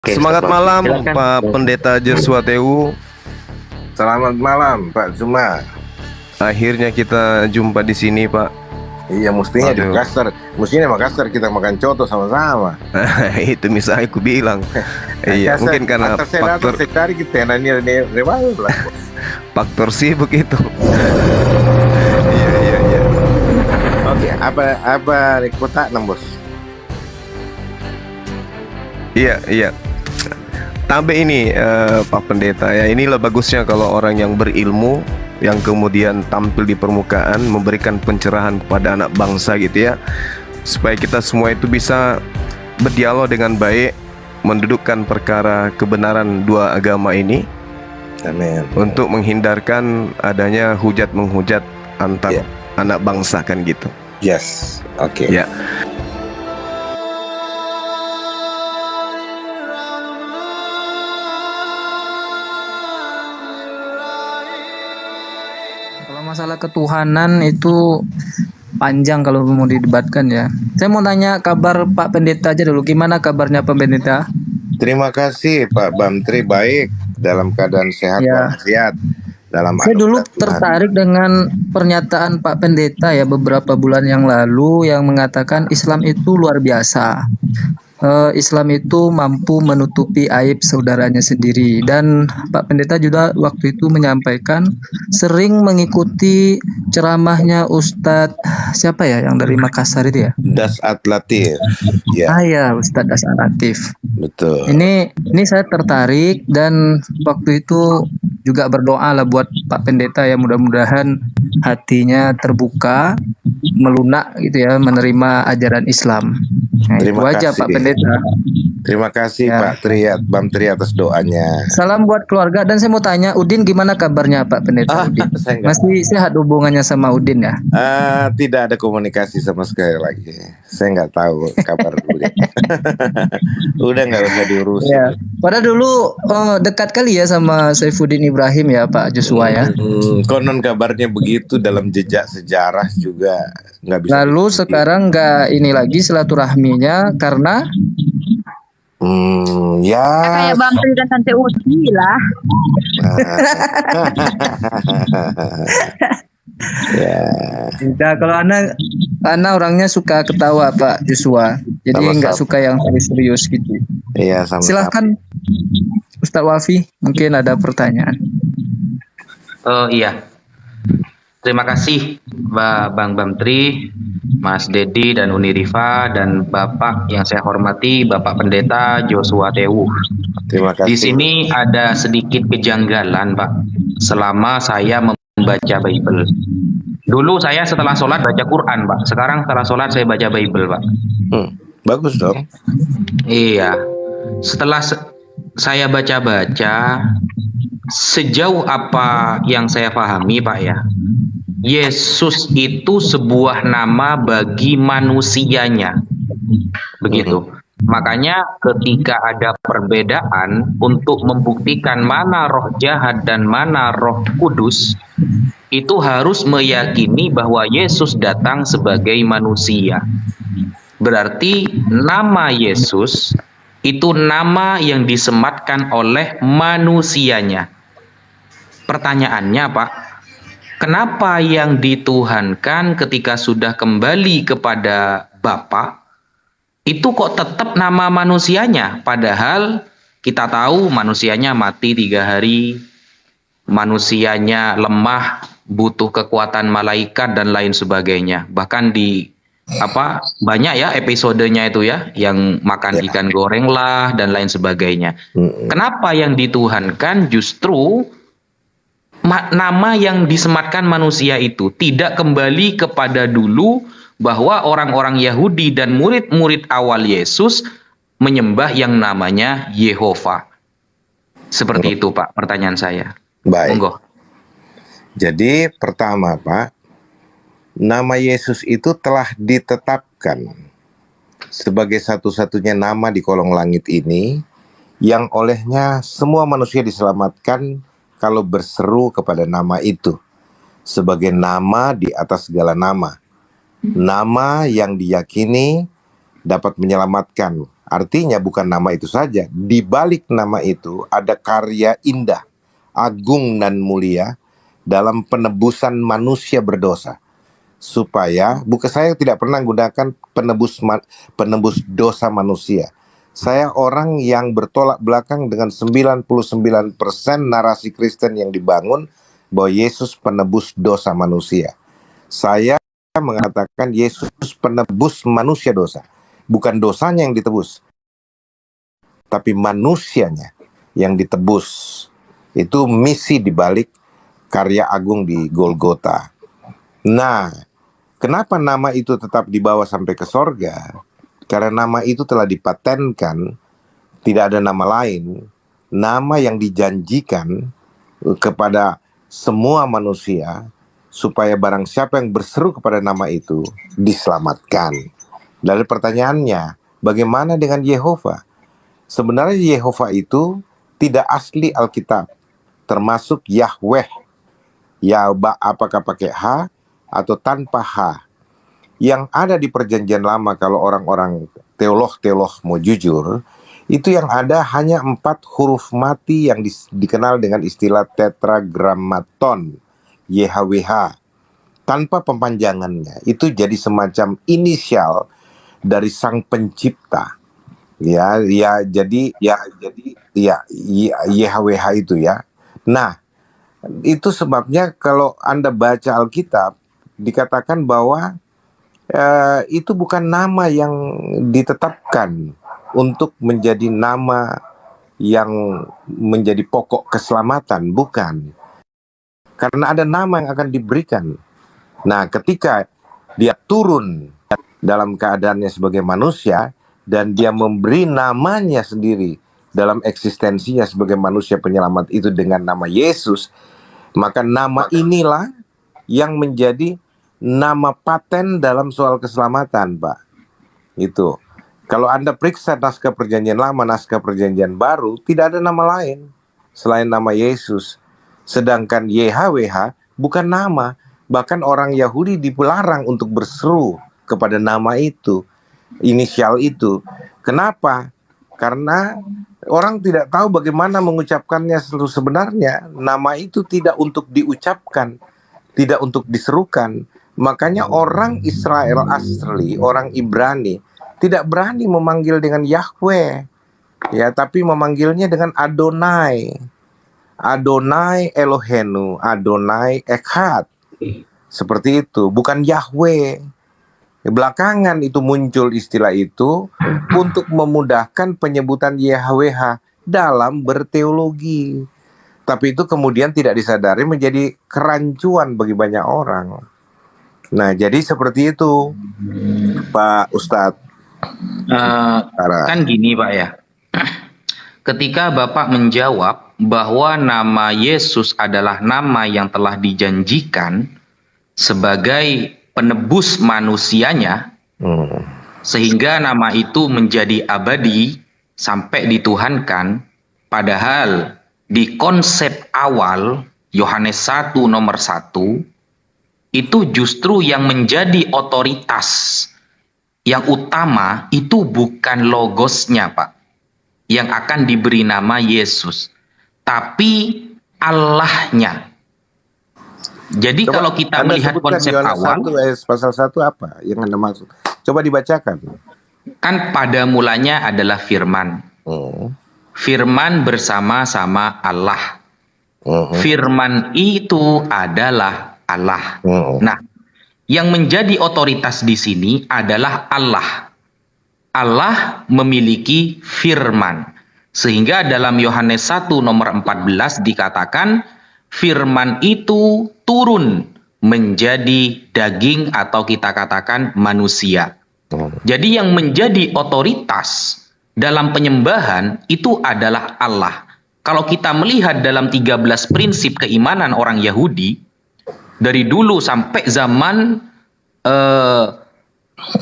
Oke, Semangat Bang. malam Silakan. Pak Pendeta Joshua Tewu. Selamat malam Pak Zuma. Akhirnya kita jumpa di sini Pak. Iya, mestinya di Waduh. Makassar. Mestinya di Makassar kita makan coto sama-sama. Itu misalnya aku bilang. Iya, mungkin karena atas saya datang, saya cari kita nanya faktor sibuk itu. Iya. Oke, apa kota 6 bos? Iya. Tambah ini Pak Pendeta ya, inilah bagusnya kalau orang yang berilmu yang kemudian tampil di permukaan memberikan pencerahan kepada anak bangsa gitu ya, supaya kita semua itu bisa berdialog dengan baik, mendudukkan perkara kebenaran dua agama ini. Amin. Untuk menghindarkan adanya hujat menghujat antar anak bangsa kan gitu. Yes, oke. Ya. Kalau masalah ketuhanan itu panjang kalau mau didebatkan ya. Saya mau tanya kabar Pak Pendeta aja dulu. Gimana kabarnya Pak Pendeta? Terima kasih Pak Bamtri, baik, dalam keadaan sehat Ya. walafiat. Dalam Saya dulu anugerah Tuhan. tertarik dengan pernyataan Pak Pendeta ya beberapa bulan yang lalu yang mengatakan Islam itu luar biasa. Islam itu mampu menutupi aib saudaranya sendiri, dan Pak Pendeta juga waktu itu menyampaikan sering mengikuti ceramahnya Ustadz siapa ya yang dari Makassar itu ya? Das Atlatif. Ya, Ya Ustadz Dasar Latif. betul. Ini saya tertarik dan waktu itu juga berdoa lah buat Pak Pendeta ya, mudah-mudahan hatinya terbuka, melunak gitu ya, menerima ajaran Islam. Nah, Terima itu aja kasih. Pak Pendeta. Terima kasih Ya. Pak Bamtri atas doanya. Salam buat keluarga, dan saya mau tanya Udin gimana kabarnya Pak Pendeta? Udin Saya nggak- masih sehat hubungannya sama Udin ya? Tidak ada komunikasi sama sekali lagi. Saya nggak tahu kabar dulu. Udah nggak usah diurusin. Ya. Padahal dulu dekat kali ya sama Saifuddin Ibrahim ya Pak Joshua ya. Konon kabarnya begitu, dalam jejak sejarah juga nggak bisa. Lalu sekarang nggak ini lagi silaturahminya karena Ya. Kayak Bang Tri dan Tante Uci lah. Ya. tidak, kalau Ana orangnya suka ketawa Pak Joshua. Jadi Sama-sama. nggak suka yang serius gitu. Iya, sama-sama. Silahkan Ustadz Wafi, mungkin ada pertanyaan. Iya. Terima kasih Bang Bamtri, Mas Dedi dan Uni Rifa, dan Bapak yang saya hormati Bapak Pendeta Joshua Tewu. Terima kasih. Di sini ada sedikit kejanggalan Pak selama saya membaca Bible. Dulu saya setelah sholat baca Quran Pak, sekarang setelah sholat saya baca Bible Pak. Bagus dong. Iya, setelah saya baca-baca, sejauh apa yang saya pahami Pak ya, Yesus itu sebuah nama bagi manusianya, begitu. Makanya ketika ada perbedaan untuk membuktikan mana roh jahat dan mana roh kudus, itu harus meyakini bahwa Yesus datang sebagai manusia. Berarti nama Yesus itu nama yang disematkan oleh manusianya. Pertanyaannya Pak, kenapa yang dituhankan ketika sudah kembali kepada Bapa itu kok tetap nama manusianya? Padahal kita tahu manusianya mati 3 hari, manusianya lemah, butuh kekuatan malaikat dan lain sebagainya. Bahkan di banyak ya episodenya itu ya, yang makan ikan goreng lah dan lain sebagainya. Kenapa yang dituhankan justru nama yang disematkan manusia itu tidak kembali kepada dulu, bahwa orang-orang Yahudi dan murid-murid awal Yesus menyembah yang namanya Yehova. Seperti itu Pak pertanyaan saya. Baik. Monggo. Jadi pertama Pak, nama Yesus itu telah ditetapkan sebagai satu-satunya nama di kolong langit ini yang olehnya semua manusia diselamatkan kalau berseru kepada nama itu sebagai nama di atas segala nama. Nama yang diyakini dapat menyelamatkan Artinya bukan nama itu saja, di balik nama itu ada karya indah, agung dan mulia dalam penebusan manusia berdosa. Supaya, bukan, saya tidak pernah gunakan penebus dosa manusia. Saya orang yang bertolak belakang dengan 99% narasi Kristen yang dibangun bahwa Yesus penebus dosa manusia. Saya mengatakan Yesus penebus manusia dosa. Bukan dosanya yang ditebus, tapi manusianya yang ditebus. Itu misi dibalik karya agung di Golgota. Nah, kenapa nama itu tetap dibawa sampai ke sorga? Karena nama itu telah dipatenkan, tidak ada nama lain. Nama yang dijanjikan kepada semua manusia, supaya barang siapa yang berseru kepada nama itu, diselamatkan. Lalu pertanyaannya, bagaimana dengan Yehova? Sebenarnya Yehova itu tidak asli Alkitab, termasuk Yahweh. Ya, apakah pakai H atau tanpa H. Yang ada di perjanjian lama, kalau orang-orang teolog mau jujur, itu yang ada hanya 4 huruf mati yang dikenal dengan istilah tetragrammaton, YHWH, tanpa pempanjangannya. Itu jadi semacam inisial dari sang pencipta. Jadi YHWH itu ya. Nah, itu sebabnya kalau Anda baca Alkitab, dikatakan bahwa itu bukan nama yang ditetapkan untuk menjadi nama yang menjadi pokok keselamatan, bukan. Karena ada nama yang akan diberikan. Nah, ketika dia turun dalam keadaannya sebagai manusia, dan dia memberi namanya sendiri dalam eksistensinya sebagai manusia penyelamat itu dengan nama Yesus, maka nama inilah yang menjadi nama paten dalam soal keselamatan, Pak. Itu. Kalau Anda periksa naskah perjanjian lama, naskah perjanjian baru, tidak ada nama lain selain nama Yesus. Sedangkan YHWH bukan nama. Bahkan orang Yahudi dilarang untuk berseru kepada nama itu, inisial itu. Kenapa? Karena orang tidak tahu bagaimana mengucapkannya sebenarnya. Nama itu tidak untuk diucapkan, tidak untuk diserukan. Makanya orang Israel asli, orang Ibrani, tidak berani memanggil dengan Yahweh, ya, tapi memanggilnya dengan Adonai. Adonai Elohenu, Adonai Echad. Seperti itu, bukan Yahweh. Belakangan itu muncul istilah itu untuk memudahkan penyebutan YHWH dalam berteologi. Tapi itu kemudian tidak disadari menjadi kerancuan bagi banyak orang. Nah, jadi seperti itu, Pak Ustadz. Kan gini, Pak ya. Ketika Bapak menjawab bahwa nama Yesus adalah nama yang telah dijanjikan sebagai penebus manusianya, sehingga nama itu menjadi abadi sampai dituhankan, padahal di konsep awal Yohanes 1 nomor 1 itu justru yang menjadi otoritas yang utama itu bukan logosnya, Pak, yang akan diberi nama Yesus, tapi Allahnya. Jadi coba, kalau kita melihat konsep awal, pasal 1 apa yang Anda maksud? Coba dibacakan. Kan pada mulanya adalah firman. Firman bersama-sama Allah. Firman itu adalah Allah. Nah, yang menjadi otoritas di sini adalah Allah. Allah memiliki firman. Sehingga dalam Yohanes 1 nomor 14 dikatakan firman itu turun menjadi daging atau kita katakan manusia. Jadi yang menjadi otoritas dalam penyembahan itu adalah Allah. Kalau kita melihat dalam 13 prinsip keimanan orang Yahudi, dari dulu sampai zaman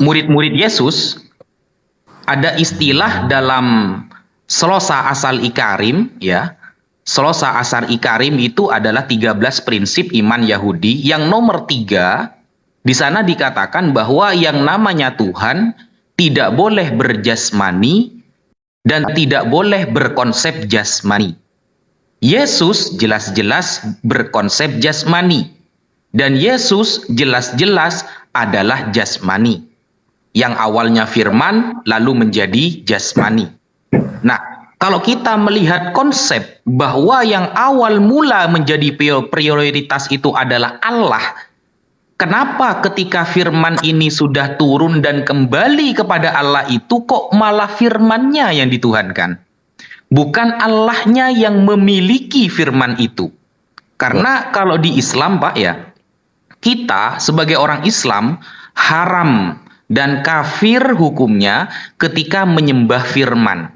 murid-murid Yesus, ada istilah dalam Slosa Asal Ikarim, ya. Slosa Asar Ikarim itu adalah 13 prinsip iman Yahudi. Yang nomor 3, di sana dikatakan bahwa yang namanya Tuhan tidak boleh berjasmani, dan tidak boleh berkonsep jasmani. Yesus jelas-jelas berkonsep jasmani, dan Yesus jelas-jelas adalah jasmani. Yang awalnya firman lalu menjadi jasmani. Nah, kalau kita melihat konsep bahwa yang awal mula menjadi prioritas itu adalah Allah, kenapa ketika firman ini sudah turun dan kembali kepada Allah itu kok malah firman-Nya yang dituhankan? Bukan Allah-Nya yang memiliki firman itu. Karena kalau di Islam, Pak, ya, kita sebagai orang Islam haram dan kafir hukumnya ketika menyembah firman.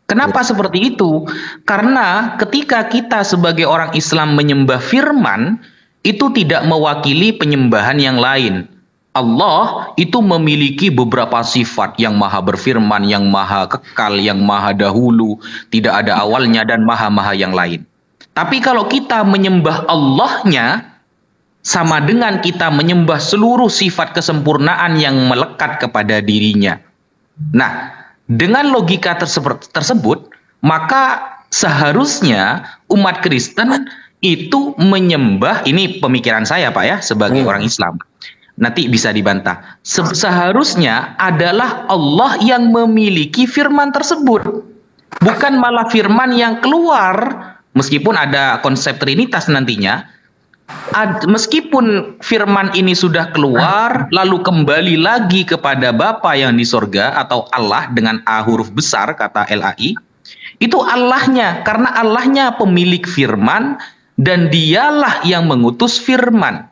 Kenapa seperti itu? Karena ketika kita sebagai orang Islam menyembah firman, itu tidak mewakili penyembahan yang lain. Allah itu memiliki beberapa sifat, yang maha berfirman, yang maha kekal, yang maha dahulu, tidak ada awalnya, dan maha-maha yang lain. Tapi kalau kita menyembah Allah-Nya, sama dengan kita menyembah seluruh sifat kesempurnaan yang melekat kepada dirinya. Nah, dengan logika tersebut, maka seharusnya umat Kristen itu menyembah, ini pemikiran saya, Pak, ya, sebagai orang Islam. Nanti bisa dibantah. Seharusnya adalah Allah yang memiliki firman tersebut. Bukan malah firman yang keluar, meskipun ada konsep Trinitas nantinya, meskipun firman ini sudah keluar, lalu kembali lagi kepada Bapa yang di sorga atau Allah dengan A huruf besar, kata LAI, itu Allahnya, karena Allahnya pemilik firman dan dialah yang mengutus firman.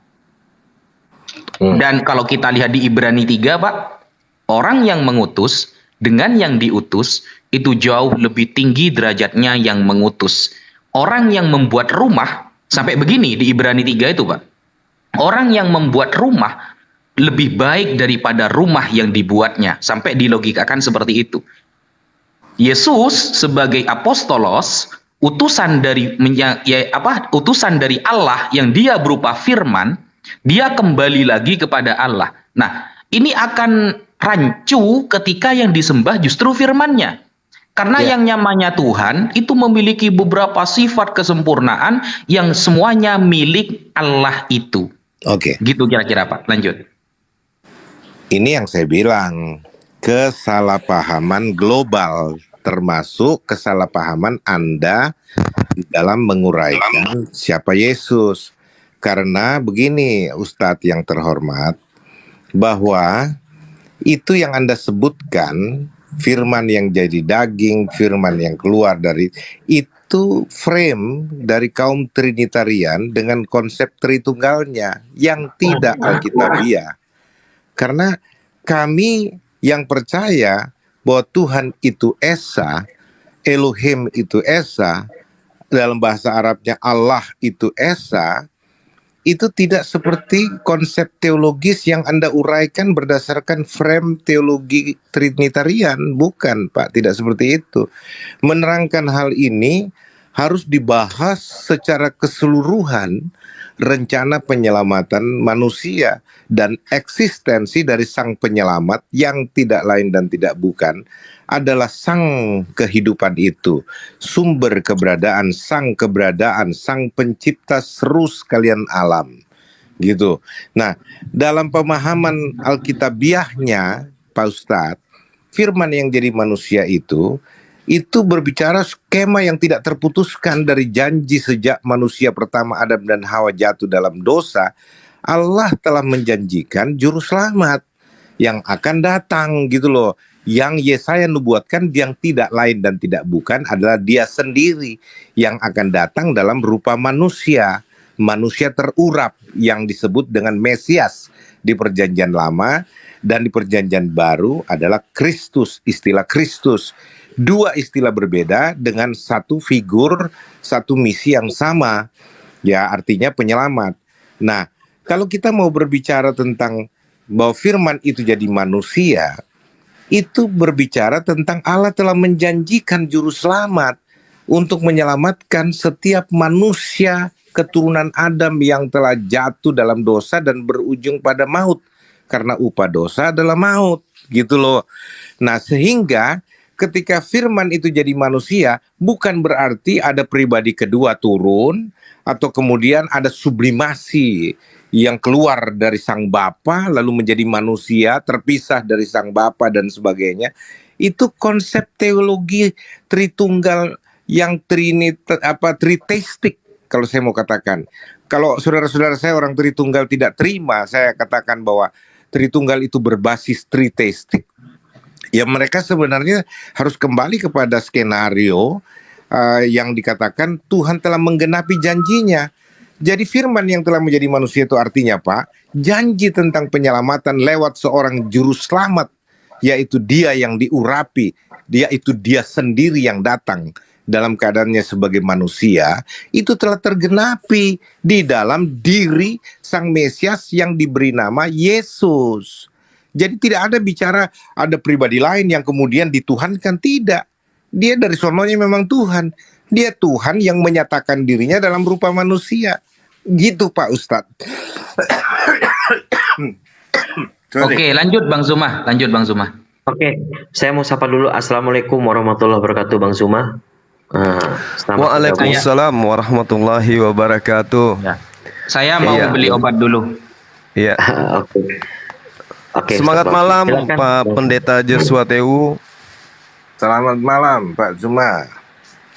Dan kalau kita lihat di Ibrani 3, Pak, orang yang mengutus dengan yang diutus itu jauh lebih tinggi derajatnya yang mengutus. Orang yang membuat rumah, sampai begini di Ibrani 3 itu, Pak. Orang yang membuat rumah lebih baik daripada rumah yang dibuatnya. Sampai dilogikakan seperti itu. Yesus sebagai apostolos, utusan dari Allah yang dia berupa firman, dia kembali lagi kepada Allah. Nah, ini akan rancu ketika yang disembah justru firman-Nya. Karena yang namanya Tuhan itu memiliki beberapa sifat kesempurnaan yang semuanya milik Allah itu. Oke. Gitu kira-kira, Pak. Lanjut. Ini yang saya bilang, kesalahpahaman global, termasuk kesalahpahaman Anda di dalam menguraikan siapa Yesus. Karena begini, Ustadz yang terhormat, bahwa itu yang Anda sebutkan, firman yang jadi daging, firman yang keluar dari, itu frame dari kaum Trinitarian dengan konsep Tritunggalnya yang tidak Alkitabiah. Karena kami yang percaya bahwa Tuhan itu Esa, Elohim itu Esa, dalam bahasa Arabnya Allah itu Esa, itu tidak seperti konsep teologis yang Anda uraikan berdasarkan frame teologi Trinitarian. Bukan, Pak, tidak seperti itu. Menerangkan hal ini harus dibahas secara keseluruhan rencana penyelamatan manusia dan eksistensi dari sang penyelamat yang tidak lain dan tidak bukan adalah sang kehidupan itu, sumber keberadaan, sang pencipta seru sekalian alam, gitu. Nah, dalam pemahaman Alkitabiahnya, Pak Ustadz, firman yang jadi manusia itu berbicara skema yang tidak terputuskan dari janji sejak manusia pertama Adam dan Hawa jatuh dalam dosa. Allah telah menjanjikan juru selamat yang akan datang, gitu loh. Yang Yesaya nubuatkan yang tidak lain dan tidak bukan adalah dia sendiri yang akan datang dalam rupa manusia, manusia terurap yang disebut dengan Mesias di perjanjian lama, dan di perjanjian baru adalah Kristus, istilah Kristus. Dua istilah berbeda dengan satu figur, satu misi yang sama, ya, artinya penyelamat. Nah, kalau kita mau berbicara tentang bahwa firman itu jadi manusia, itu berbicara tentang Allah telah menjanjikan juru selamat untuk menyelamatkan setiap manusia keturunan Adam yang telah jatuh dalam dosa dan berujung pada maut. Karena upah dosa adalah maut, gitu loh. Nah, sehingga ketika firman itu jadi manusia, bukan berarti ada pribadi kedua turun, atau kemudian ada sublimasi yang keluar dari sang Bapa lalu menjadi manusia, terpisah dari sang Bapa dan sebagainya. Itu konsep teologi Tritunggal yang triteistik, kalau saya mau katakan. Kalau saudara-saudara saya orang Tritunggal tidak terima, saya katakan bahwa Tritunggal itu berbasis triteistik. Ya mereka sebenarnya harus kembali kepada skenario yang dikatakan Tuhan telah menggenapi janjinya. Jadi firman yang telah menjadi manusia itu artinya Pak, janji tentang penyelamatan lewat seorang juru selamat, yaitu dia yang diurapi, yaitu dia sendiri yang datang dalam keadaannya sebagai manusia, itu telah tergenapi di dalam diri Sang Mesias yang diberi nama Yesus. Jadi tidak ada bicara ada pribadi lain yang kemudian dituhankan, tidak. Dia dari sononya memang Tuhan. Dia Tuhan yang menyatakan dirinya dalam rupa manusia. Gitu Pak Ustadz. Oke, lanjut Bang Zuma. Oke, saya mau sapa dulu. Assalamualaikum warahmatullahi wabarakatuh, Bang Zuma. Waalaikumsalam warahmatullahi wabarakatuh. Ya. Saya mau beli obat dulu. Iya. Oke. Semangat malam Silakan. Pak Pendeta Joshua Tewu. Selamat malam Pak Zuma.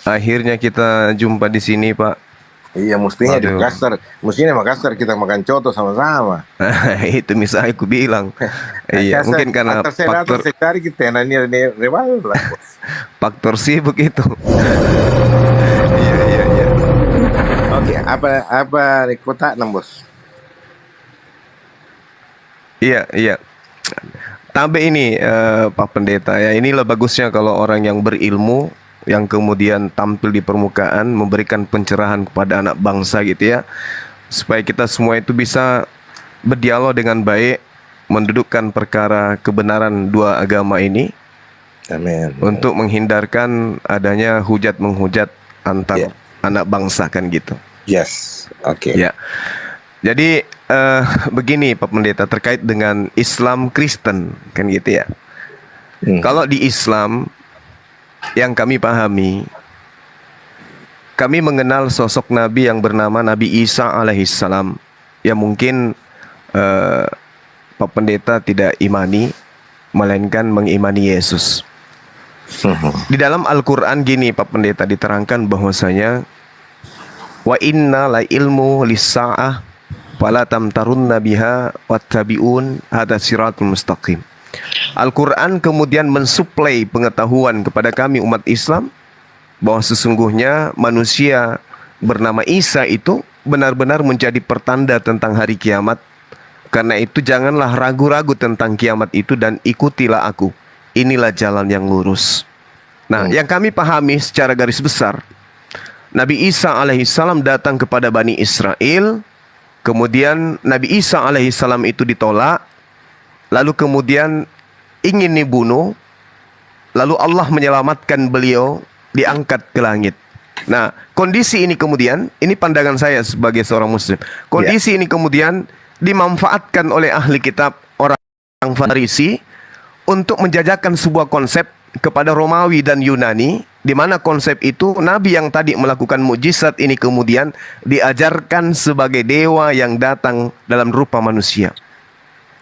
Akhirnya kita jumpa di sini Pak. Iya, mestinya di Waduh. Makassar kita makan coto sama-sama. Itu misalnya aku bilang. Iya, mungkin karena faktor sibuk itu. Iya. Oke, apa di kota 6 bos? Iya. Tambah ini Pak Pendeta ya, inilah bagusnya kalau orang yang berilmu yang kemudian tampil di permukaan memberikan pencerahan kepada anak bangsa gitu ya, supaya kita semua itu bisa berdialog dengan baik, mendudukkan perkara kebenaran dua agama ini. Amin. Untuk menghindarkan adanya hujat menghujat antar anak bangsa kan gitu. Yes, oke. Ya. Jadi begini Pak Pendeta, terkait dengan Islam Kristen kan gitu ya. Kalau di Islam yang kami pahami, kami mengenal sosok Nabi yang bernama Nabi Isa alaihissalam, yang mungkin Pak Pendeta tidak imani, melainkan mengimani Yesus. Di dalam Al-Quran gini Pak Pendeta diterangkan bahwasanya wa inna la ilmu lis-sa'ah fala tamtarunna biha wattabi'un hadza siratul mustaqim. Al-Quran kemudian mensuplai pengetahuan kepada kami umat Islam bahwa sesungguhnya manusia bernama Isa itu benar-benar menjadi pertanda tentang hari kiamat. Karena itu janganlah ragu-ragu tentang kiamat itu dan ikutilah aku. Inilah jalan yang lurus. Nah, yang kami pahami secara garis besar, Nabi Isa alaihissalam datang kepada Bani Israel, kemudian Nabi Isa alaihissalam itu ditolak, lalu kemudian ingin dibunuh, lalu Allah menyelamatkan beliau, diangkat ke langit. Nah, kondisi ini kemudian, ini pandangan saya sebagai seorang muslim, kondisi ini kemudian dimanfaatkan oleh ahli kitab orang Farisi untuk menjajakan sebuah konsep kepada Romawi dan Yunani, di mana konsep itu Nabi yang tadi melakukan mukjizat ini kemudian diajarkan sebagai dewa yang datang dalam rupa manusia.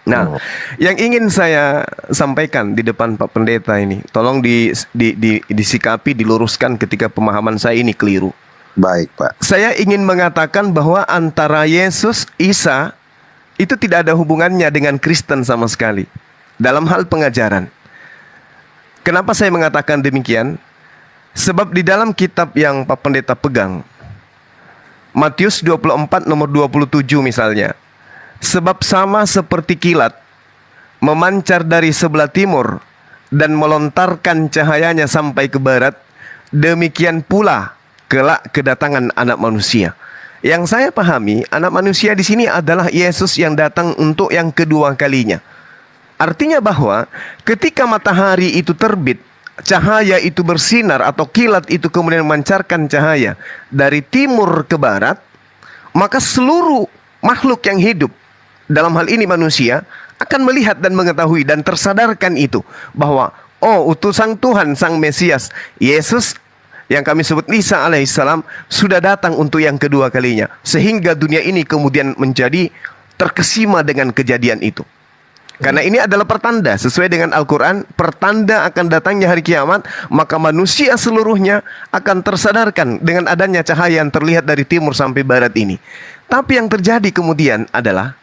Nah, yang ingin saya sampaikan di depan Pak Pendeta ini, tolong disikapi, diluruskan ketika pemahaman saya ini keliru. Baik Pak. Saya ingin mengatakan bahwa antara Yesus, Isa, itu tidak ada hubungannya dengan Kristen sama sekali dalam hal pengajaran. Kenapa saya mengatakan demikian? Sebab di dalam kitab yang Pak Pendeta pegang, Matius 24 nomor 27 misalnya, sebab sama seperti kilat memancar dari sebelah timur dan melontarkan cahayanya sampai ke barat, demikian pula kelak kedatangan anak manusia. Yang saya pahami, anak manusia di sini adalah Yesus yang datang untuk yang kedua kalinya. Artinya bahwa ketika matahari itu terbit, cahaya itu bersinar atau kilat itu kemudian memancarkan cahaya dari timur ke barat, maka seluruh makhluk yang hidup, dalam hal ini manusia, akan melihat dan mengetahui dan tersadarkan itu, bahwa oh, utusan Tuhan, Sang Mesias, Yesus yang kami sebut Isa alaihissalam sudah datang untuk yang kedua kalinya. Sehingga dunia ini kemudian menjadi terkesima dengan kejadian itu. Karena ini adalah pertanda, sesuai dengan Al-Quran, pertanda akan datangnya hari kiamat, maka manusia seluruhnya akan tersadarkan dengan adanya cahaya yang terlihat dari timur sampai barat ini. Tapi yang terjadi kemudian adalah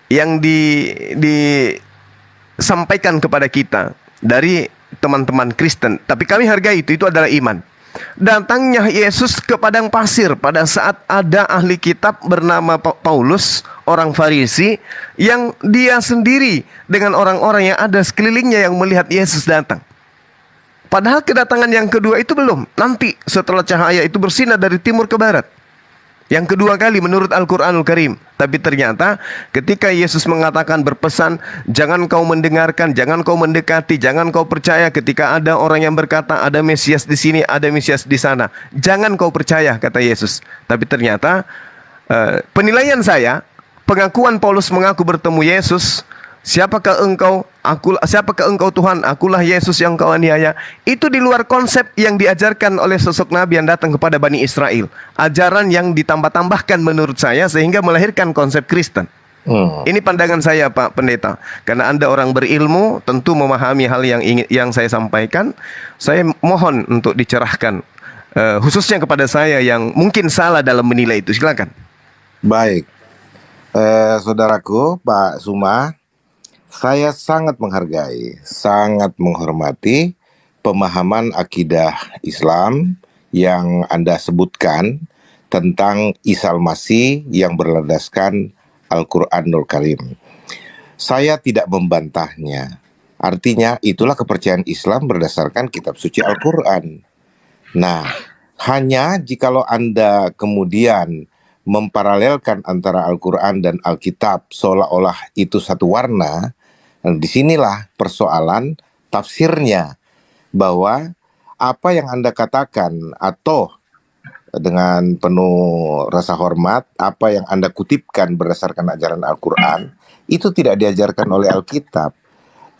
yang disampaikan kepada kita dari teman-teman Kristen, tapi kami hargai itu adalah iman. Datangnya Yesus ke padang pasir pada saat ada ahli kitab bernama Paulus, orang Farisi, yang dia sendiri dengan orang-orang yang ada sekelilingnya yang melihat Yesus datang. Padahal kedatangan yang kedua itu belum. Nanti setelah cahaya itu bersinar dari timur ke barat. Yang kedua kali menurut Al-Quranul Karim. Tapi ternyata ketika Yesus mengatakan, berpesan, jangan kau mendengarkan, jangan kau mendekati, jangan kau percaya ketika ada orang yang berkata ada Mesias di sini, ada Mesias di sana. Jangan kau percaya, kata Yesus. Tapi ternyata penilaian saya, pengakuan Paulus mengaku bertemu Yesus, siapakah engkau? Siapakah engkau Tuhan? Akulah Yesus yang kau aniaya. Itu di luar konsep yang diajarkan oleh sosok Nabi yang datang kepada Bani Israel. Ajaran yang ditambah-tambahkan menurut saya sehingga melahirkan konsep Kristen. Ini pandangan saya, Pak Pendeta. Karena Anda orang berilmu, tentu memahami hal yang saya sampaikan. Saya mohon untuk dicerahkan, khususnya kepada saya yang mungkin salah dalam menilai itu. Silakan. Baik, saudaraku Pak Suma, saya sangat menghargai, sangat menghormati pemahaman akidah Islam yang Anda sebutkan tentang Isa Al-Masih yang berlandaskan Al-Quranul Karim. Saya tidak membantahnya. Artinya itulah kepercayaan Islam berdasarkan kitab suci Al-Quran. Nah, hanya jikalau Anda kemudian memparalelkan antara Al-Quran dan Alkitab seolah-olah itu satu warna, disinilah persoalan tafsirnya, bahwa apa yang Anda katakan atau dengan penuh rasa hormat, apa yang Anda kutipkan berdasarkan ajaran Al-Quran, itu tidak diajarkan oleh Alkitab.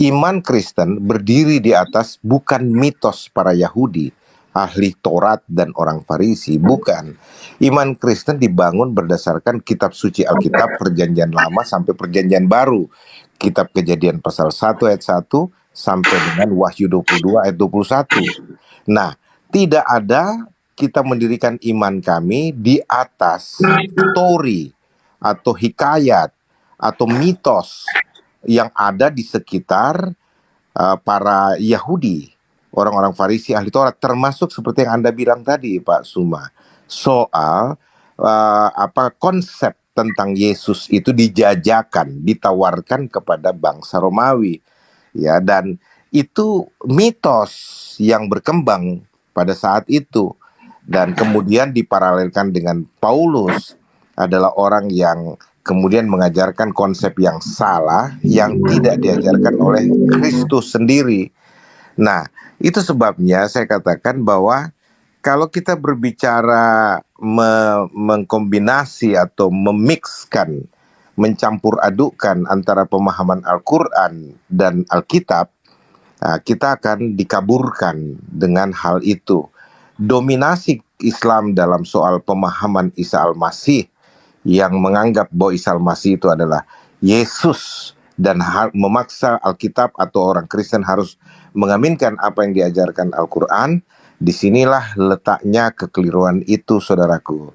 Iman Kristen berdiri di atas bukan mitos para Yahudi, ahli Taurat dan orang Farisi, bukan. Iman Kristen dibangun berdasarkan kitab suci Alkitab Perjanjian Lama sampai Perjanjian Baru. Kitab Kejadian pasal 1 ayat 1 sampai dengan Wahyu 22 ayat 21. Nah, tidak ada kita mendirikan iman kami di atas story atau hikayat atau mitos yang ada di sekitar para Yahudi, orang-orang Farisi, ahli Taurat, termasuk seperti yang Anda bilang tadi, Pak Suma, soal konsep tentang Yesus itu dijajakan, ditawarkan kepada bangsa Romawi, ya, dan itu mitos yang berkembang pada saat itu, dan kemudian diparalelkan dengan Paulus adalah orang yang kemudian mengajarkan konsep yang salah yang tidak diajarkan oleh Kristus sendiri. Nah, itu sebabnya saya katakan bahwa kalau kita berbicara mengkombinasi atau memixkan, mencampur adukkan antara pemahaman Al-Quran dan Alkitab, kita akan dikaburkan dengan hal itu. Dominasi Islam dalam soal pemahaman Isa Al-Masih yang menganggap bahwa Isa Al-Masih itu adalah Yesus dan memaksa Alkitab atau orang Kristen harus mengaminkan apa yang diajarkan Al-Quran. Disinilah letaknya kekeliruan itu, saudaraku.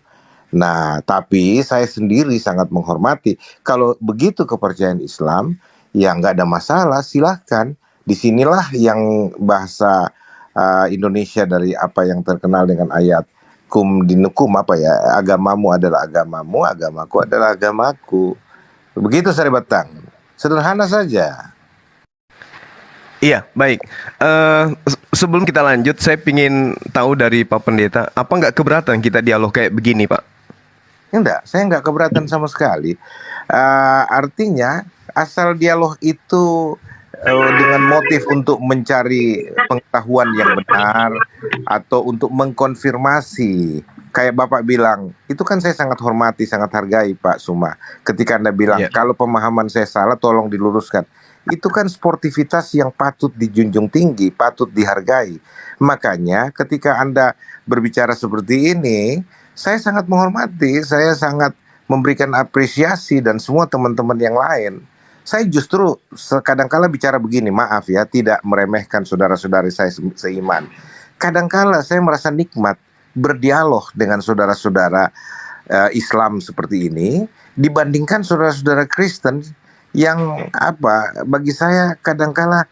Nah, tapi saya sendiri sangat menghormati. Kalau begitu kepercayaan Islam, ya nggak ada masalah, silahkan. Disinilah yang bahasa Indonesia dari apa yang terkenal dengan ayat kum dinukum, apa ya, agamamu adalah agamamu, agamaku adalah agamaku. Begitu, Sari Batang. Sederhana saja. Iya, baik. Sebelum kita lanjut, saya ingin tahu dari Pak Pendeta, apa nggak keberatan kita dialog kayak begini, Pak? Enggak, saya nggak keberatan sama sekali. Artinya, asal dialog itu dengan motif untuk mencari pengetahuan yang benar atau untuk mengkonfirmasi. Kayak Bapak bilang, itu kan saya sangat hormati, sangat hargai Pak Suma. Ketika Anda bilang, kalau pemahaman saya salah, tolong diluruskan. itu kan sportivitas yang patut dijunjung tinggi, patut dihargai. Makanya ketika Anda berbicara seperti ini, saya sangat menghormati, saya sangat memberikan apresiasi dan semua teman-teman yang lain. Saya justru kadangkala bicara begini, maaf ya, tidak meremehkan saudara-saudari saya seiman. Kadangkala saya merasa nikmat berdialog dengan saudara-saudara Islam seperti ini dibandingkan saudara-saudara Kristen yang bagi saya kadangkala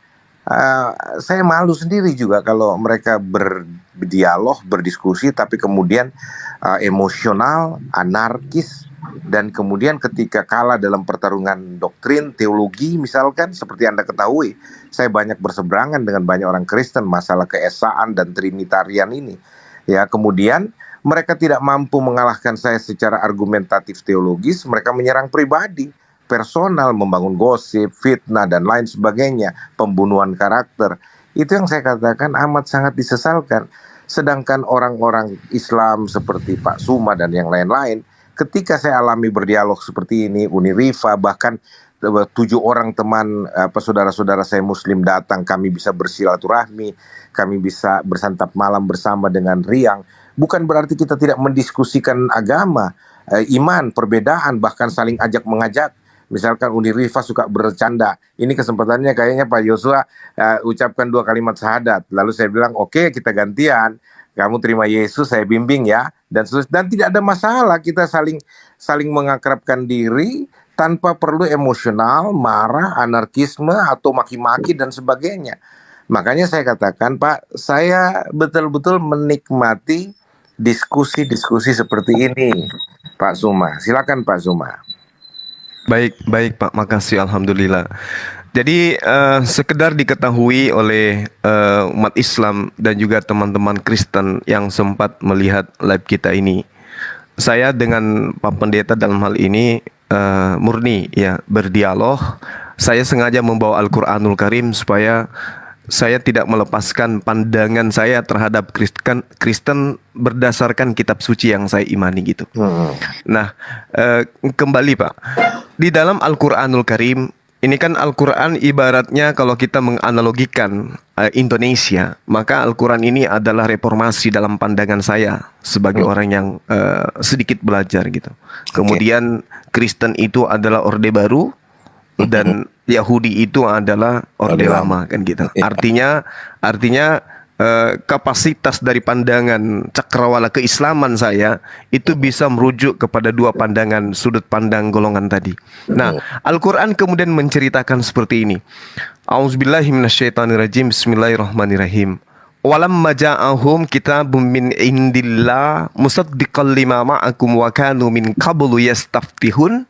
saya malu sendiri juga kalau mereka berdialog, berdiskusi tapi kemudian emosional, anarkis, dan kemudian ketika kalah dalam pertarungan doktrin, teologi misalkan, seperti Anda ketahui, saya banyak berseberangan dengan banyak orang Kristen masalah keesaan dan trinitarian ini. Ya, kemudian mereka tidak mampu mengalahkan saya secara argumentatif teologis, mereka menyerang pribadi, personal, membangun gosip, fitnah, dan lain sebagainya, pembunuhan karakter. Itu yang saya katakan amat sangat disesalkan. Sedangkan orang-orang Islam seperti Pak Suma dan yang lain-lain, ketika saya alami berdialog seperti ini, Uni Rifa, bahkan 7 orang teman saudara-saudara saya Muslim datang, kami bisa bersilaturahmi, kami bisa bersantap malam bersama dengan riang. Bukan berarti kita tidak mendiskusikan agama, iman, perbedaan, bahkan saling ajak mengajak. Misalkan Uni Rifa suka bercanda, ini kesempatannya kayaknya Pak Yosua ucapkan 2 kalimat syahadat. Lalu saya bilang, oke, kita gantian, kamu terima Yesus, saya bimbing ya, dan tidak ada masalah, kita saling mengakrabkan diri tanpa perlu emosional, marah, anarkisme atau maki-maki dan sebagainya. Makanya saya katakan, Pak, saya betul-betul menikmati diskusi-diskusi seperti ini, Pak Suma. Silakan Pak Suma. Baik Pak, makasih, alhamdulillah. Jadi sekedar diketahui oleh umat Islam dan juga teman-teman Kristen yang sempat melihat live kita ini, saya dengan Pak Pendeta dalam hal ini murni ya berdialog. Saya sengaja membawa Al-Quranul Karim supaya saya tidak melepaskan pandangan saya terhadap Kristen berdasarkan kitab suci yang saya imani gitu. Nah, kembali Pak, di dalam Al-Quranul Karim, ini kan Al-Quran ibaratnya kalau kita menganalogikan Indonesia, maka Al-Quran ini adalah reformasi dalam pandangan saya sebagai orang yang sedikit belajar gitu. Kemudian Kristen itu adalah Orde Baru dan Yahudi itu adalah Orde Lama kan gitu. Artinya kapasitas dari pandangan cakrawala keislaman saya itu bisa merujuk kepada 2 pandangan sudut pandang golongan tadi. Nah, Al-Quran kemudian menceritakan seperti ini. A'udzubillahi minasyaitonirrajim. Bismillahirrahmanirrahim. Walamma ja'ahum kitabun min indillah musaddiqan lima ma'akum wa kanu min qablu yastaftihun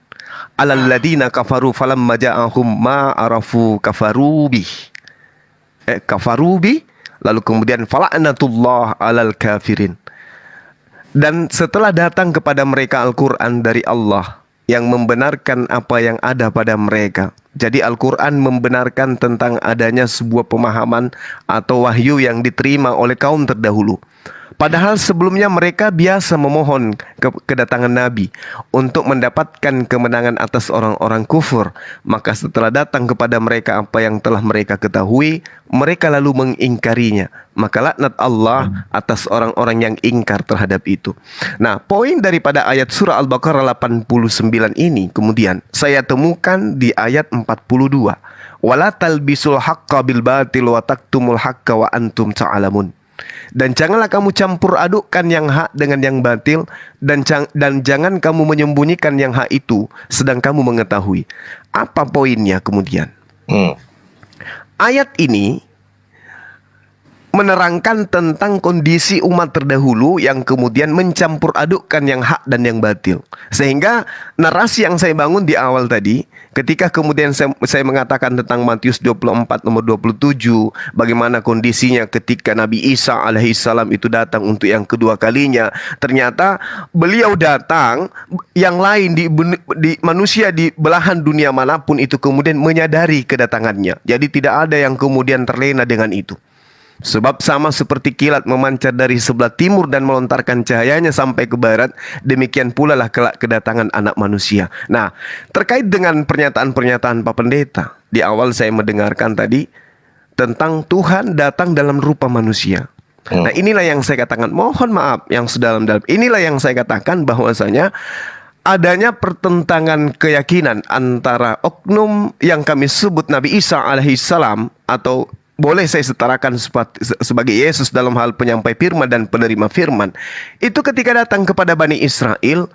alal ladina kafaru falamma ja'ahum ma arafu kafaru bih. Lalu kemudian fala'natullah alal kafirin. Dan setelah datang kepada mereka Al-Quran dari Allah yang membenarkan apa yang ada pada mereka. Jadi Al-Quran membenarkan tentang adanya sebuah pemahaman atau wahyu yang diterima oleh kaum terdahulu. Padahal sebelumnya mereka biasa memohon kedatangan Nabi untuk mendapatkan kemenangan atas orang-orang kufur. Maka setelah datang kepada mereka apa yang telah mereka ketahui, mereka lalu mengingkarinya. Maka laknat Allah atas orang-orang yang ingkar terhadap itu. Nah, poin daripada ayat surah Al-Baqarah 89 ini kemudian saya temukan di ayat 42. Wala talbisul haqqa bil batil wa taktumul haqqa wa antum ta'lamun. Dan janganlah kamu campur adukkan yang hak dengan yang batil, dan jangan kamu menyembunyikan yang hak itu sedang kamu mengetahui. Apa poinnya kemudian? Ayat ini menerangkan tentang kondisi umat terdahulu yang kemudian mencampur adukkan yang hak dan yang batil. Sehingga narasi yang saya bangun di awal tadi, ketika kemudian saya mengatakan tentang Matius 24 nomor 27, bagaimana kondisinya ketika Nabi Isa alaihissalam itu datang untuk yang kedua kalinya. Ternyata beliau datang, yang lain di manusia di belahan dunia manapun itu kemudian menyadari kedatangannya. Jadi tidak ada yang kemudian terlena dengan itu. Sebab sama seperti kilat memancar dari sebelah timur dan melontarkan cahayanya sampai ke barat, demikian pula lah kelak kedatangan anak manusia. Nah, terkait dengan pernyataan-pernyataan Pak Pendeta, di awal saya mendengarkan tadi tentang Tuhan datang dalam rupa manusia. Nah, inilah yang saya katakan, mohon maaf yang sedalam-dalam. Inilah yang saya katakan bahwasanya adanya pertentangan keyakinan antara oknum yang kami sebut Nabi Isa alaihissalam, atau boleh saya setarakan sebagai Yesus dalam hal penyampai firman dan penerima firman. Itu ketika datang kepada Bani Israel,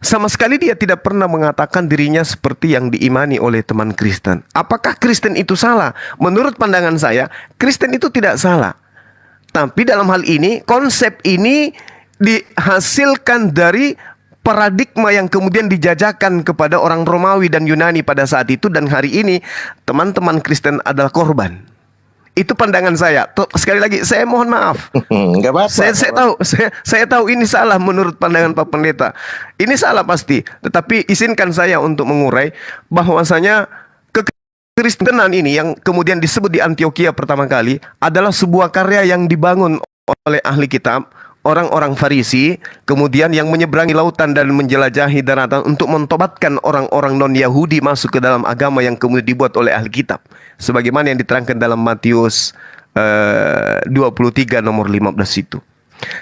sama sekali dia tidak pernah mengatakan dirinya seperti yang diimani oleh teman Kristen. Apakah Kristen itu salah? Menurut pandangan saya, Kristen itu tidak salah. Tapi dalam hal ini, konsep ini dihasilkan dari paradigma yang kemudian dijajakan kepada orang Romawi dan Yunani pada saat itu, dan hari ini teman-teman Kristen adalah korban. Itu pandangan saya. Sekali lagi saya mohon maaf. Nggak apa-apa. Saya tahu ini salah menurut pandangan Pak Pendeta. Ini salah pasti. Tetapi izinkan saya untuk mengurai bahwasanya kekristenan ini yang kemudian disebut di Antioquia pertama kali adalah sebuah karya yang dibangun oleh ahli kitab, orang-orang Farisi, kemudian yang menyeberangi lautan dan menjelajahi daratan untuk mentobatkan orang-orang non-Yahudi masuk ke dalam agama yang kemudian dibuat oleh ahli kitab. Sebagaimana yang diterangkan dalam Matius 23 nomor 15 itu.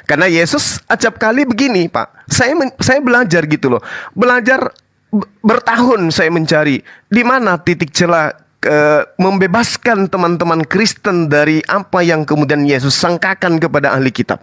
Karena Yesus acap kali begini, Pak. Saya belajar gitu loh. Belajar bertahun saya mencari di mana titik celah membebaskan teman-teman Kristen dari apa yang kemudian Yesus sangkakan kepada ahli kitab.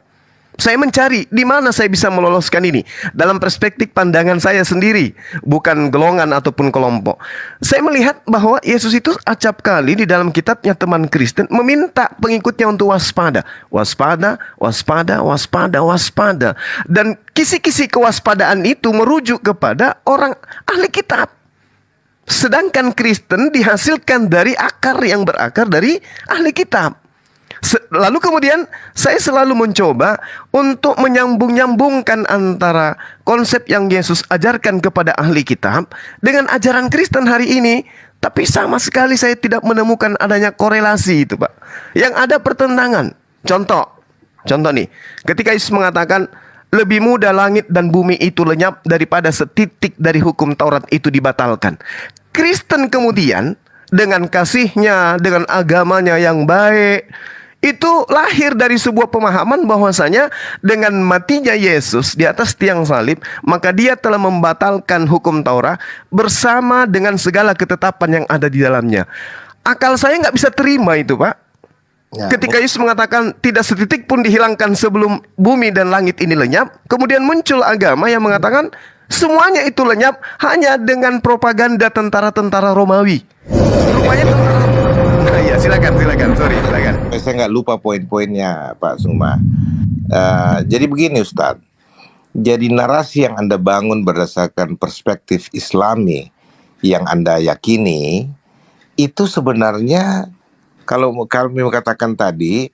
Saya mencari di mana saya bisa meloloskan ini dalam perspektif pandangan saya sendiri, bukan golongan ataupun kelompok. Saya melihat bahwa Yesus itu acap kali di dalam kitabnya teman Kristen meminta pengikutnya untuk waspada, waspada, waspada, waspada, waspada. Dan kisi-kisi kewaspadaan itu merujuk kepada orang ahli kitab. Sedangkan Kristen dihasilkan dari akar yang berakar dari ahli kitab. Lalu kemudian saya selalu mencoba untuk menyambung-nyambungkan antara konsep yang Yesus ajarkan kepada ahli kitab dengan ajaran Kristen hari ini. Tapi sama sekali saya tidak menemukan adanya korelasi itu, Pak. Yang ada pertentangan. Contoh nih, ketika Yesus mengatakan lebih mudah langit dan bumi itu lenyap daripada setitik dari hukum Taurat itu dibatalkan. Kristen kemudian dengan kasihnya, dengan agamanya yang baik, itu lahir dari sebuah pemahaman bahwasanya dengan matinya Yesus di atas tiang salib, maka dia telah membatalkan hukum Taurat bersama dengan segala ketetapan yang ada di dalamnya. Akal saya nggak bisa terima itu, Pak. Ya, ketika Yesus mengatakan tidak setitik pun dihilangkan sebelum bumi dan langit ini lenyap, kemudian muncul agama yang mengatakan semuanya itu lenyap hanya dengan propaganda tentara-tentara Romawi. Rupanya tentara. Ya, silakan, sorry, silakan. Saya nggak lupa poin-poinnya, Pak Suma. Jadi begini, Ustadz. Jadi narasi yang Anda bangun berdasarkan perspektif Islami yang Anda yakini, itu sebenarnya kalau kami katakan tadi,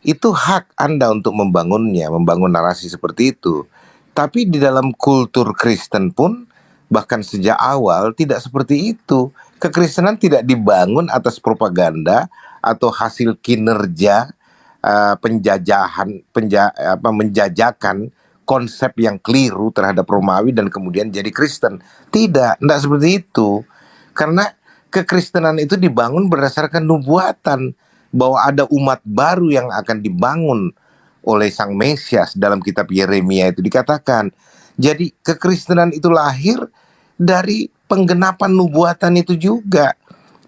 itu hak Anda untuk membangunnya, membangun narasi seperti itu. Tapi di dalam kultur Kristen pun, bahkan sejak awal tidak seperti itu. Kekristenan tidak dibangun atas propaganda atau hasil kinerja menjajakan konsep yang keliru terhadap Romawi dan kemudian jadi Kristen. Tidak seperti itu. Karena kekristenan itu dibangun berdasarkan nubuatan bahwa ada umat baru yang akan dibangun oleh Sang Mesias. Dalam kitab Yeremia itu dikatakan. Jadi kekristenan itu lahir dari penggenapan nubuatan itu juga,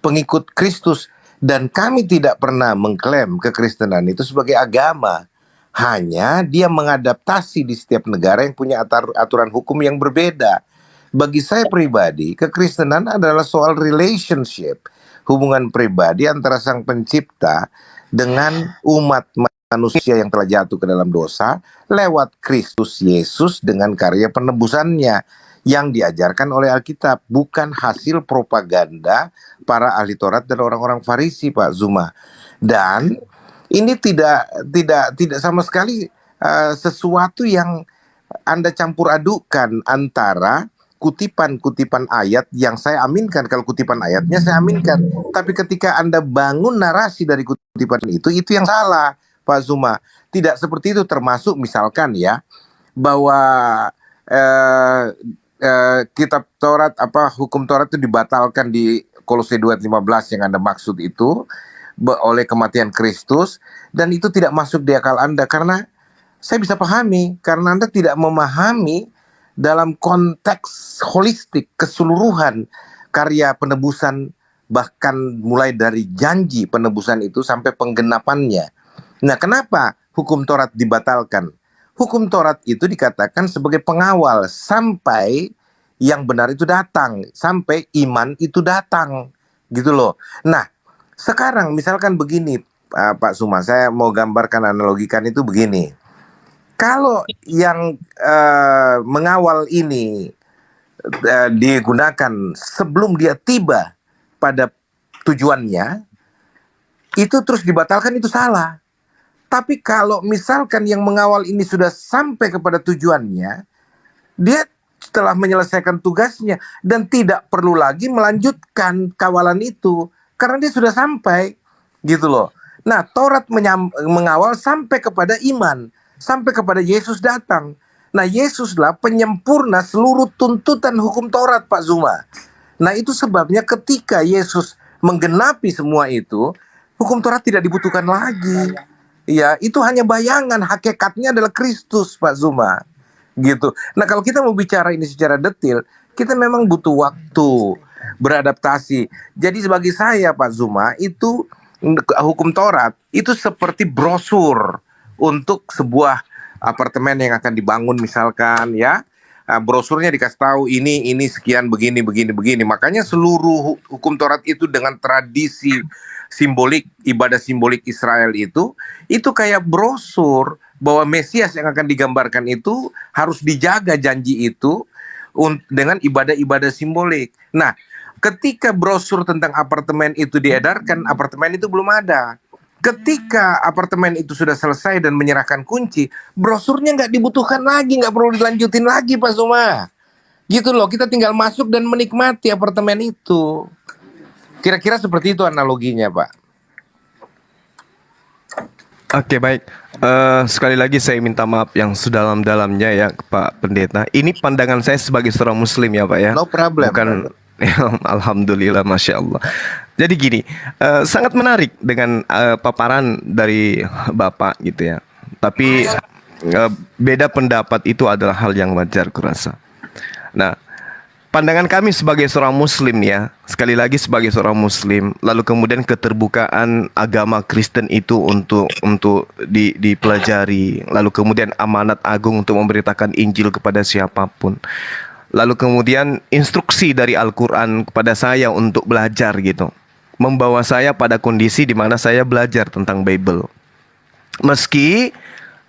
pengikut Kristus. Dan kami tidak pernah mengklaim kekristenan itu sebagai agama. Hanya dia mengadaptasi di setiap negara yang punya aturan hukum yang berbeda. Bagi saya pribadi, kekristenan adalah soal relationship, hubungan pribadi antara Sang Pencipta dengan umat manusia yang telah jatuh ke dalam dosa lewat Kristus Yesus dengan karya penebusannya yang diajarkan oleh Alkitab, bukan hasil propaganda para ahli Taurat dan orang-orang Farisi, Pak Zuma. Dan ini tidak sama sekali sesuatu yang Anda campur adukan antara kutipan-kutipan ayat yang saya aminkan. Kalau kutipan ayatnya saya aminkan, tapi ketika Anda bangun narasi dari kutipan kutipan itu yang salah, Pak Zuma. Tidak seperti itu, termasuk misalkan ya bahwa kitab Taurat hukum Taurat itu dibatalkan di Kolose 2:15 yang Anda maksud itu oleh kematian Kristus, dan itu tidak masuk di akal Anda karena saya bisa pahami karena Anda tidak memahami dalam konteks holistik keseluruhan karya penebusan, bahkan mulai dari janji penebusan itu sampai penggenapannya. Nah, kenapa hukum Taurat dibatalkan? Hukum Taurat itu dikatakan sebagai pengawal sampai yang benar itu datang, sampai iman itu datang, gitu loh. Nah, sekarang misalkan begini, Pak Zuma, saya mau gambarkan, analogikan itu begini. Kalau yang mengawal ini digunakan sebelum dia tiba pada tujuannya, itu terus dibatalkan, itu salah. Tapi kalau misalkan yang mengawal ini sudah sampai kepada tujuannya, dia setelah menyelesaikan tugasnya dan tidak perlu lagi melanjutkan kawalan itu karena dia sudah sampai, gitu loh. Nah, Taurat mengawal sampai kepada iman, sampai kepada Yesus datang. Nah, Yesuslah penyempurna seluruh tuntutan hukum Taurat, Pak Zuma. Nah, itu sebabnya ketika Yesus menggenapi semua itu, hukum Taurat tidak dibutuhkan lagi. Ya, itu hanya bayangan, hakikatnya adalah Kristus, Pak Zuma. Gitu. Nah, kalau kita mau bicara ini secara detail, kita memang butuh waktu beradaptasi. Jadi bagi saya, Pak Zuma, itu hukum Taurat itu seperti brosur untuk sebuah apartemen yang akan dibangun misalkan ya. Brosurnya dikasih tahu ini sekian begini. Makanya seluruh hukum Taurat itu dengan tradisi simbolik, ibadah simbolik Israel itu kayak brosur bahwa Mesias yang akan digambarkan itu harus dijaga janji itu dengan ibadah-ibadah simbolik. Nah, ketika brosur tentang apartemen itu diedarkan, apartemen itu belum ada. Ketika apartemen itu sudah selesai dan menyerahkan kunci, brosurnya nggak dibutuhkan lagi, nggak perlu dilanjutin lagi, Pak Zuma. Gitu loh, kita tinggal masuk dan menikmati apartemen itu. Kira-kira seperti itu analoginya, Pak. Oke, baik. Sekali lagi saya minta maaf yang sedalam-dalamnya ya, Pak Pendeta. Ini pandangan saya sebagai seorang Muslim ya, Pak ya. No problem. Bukan. Alhamdulillah, Masya Allah. Jadi gini, sangat menarik dengan paparan dari Bapak gitu ya. Tapi beda pendapat itu adalah hal yang wajar kurasa. Nah, pandangan kami sebagai seorang Muslim ya, sekali lagi sebagai seorang Muslim, lalu kemudian keterbukaan agama Kristen itu untuk dipelajari, lalu kemudian amanat agung untuk memberitakan Injil kepada siapapun. Lalu kemudian instruksi dari Al-Quran kepada saya untuk belajar gitu, membawa saya pada kondisi di mana saya belajar tentang Bible. Meski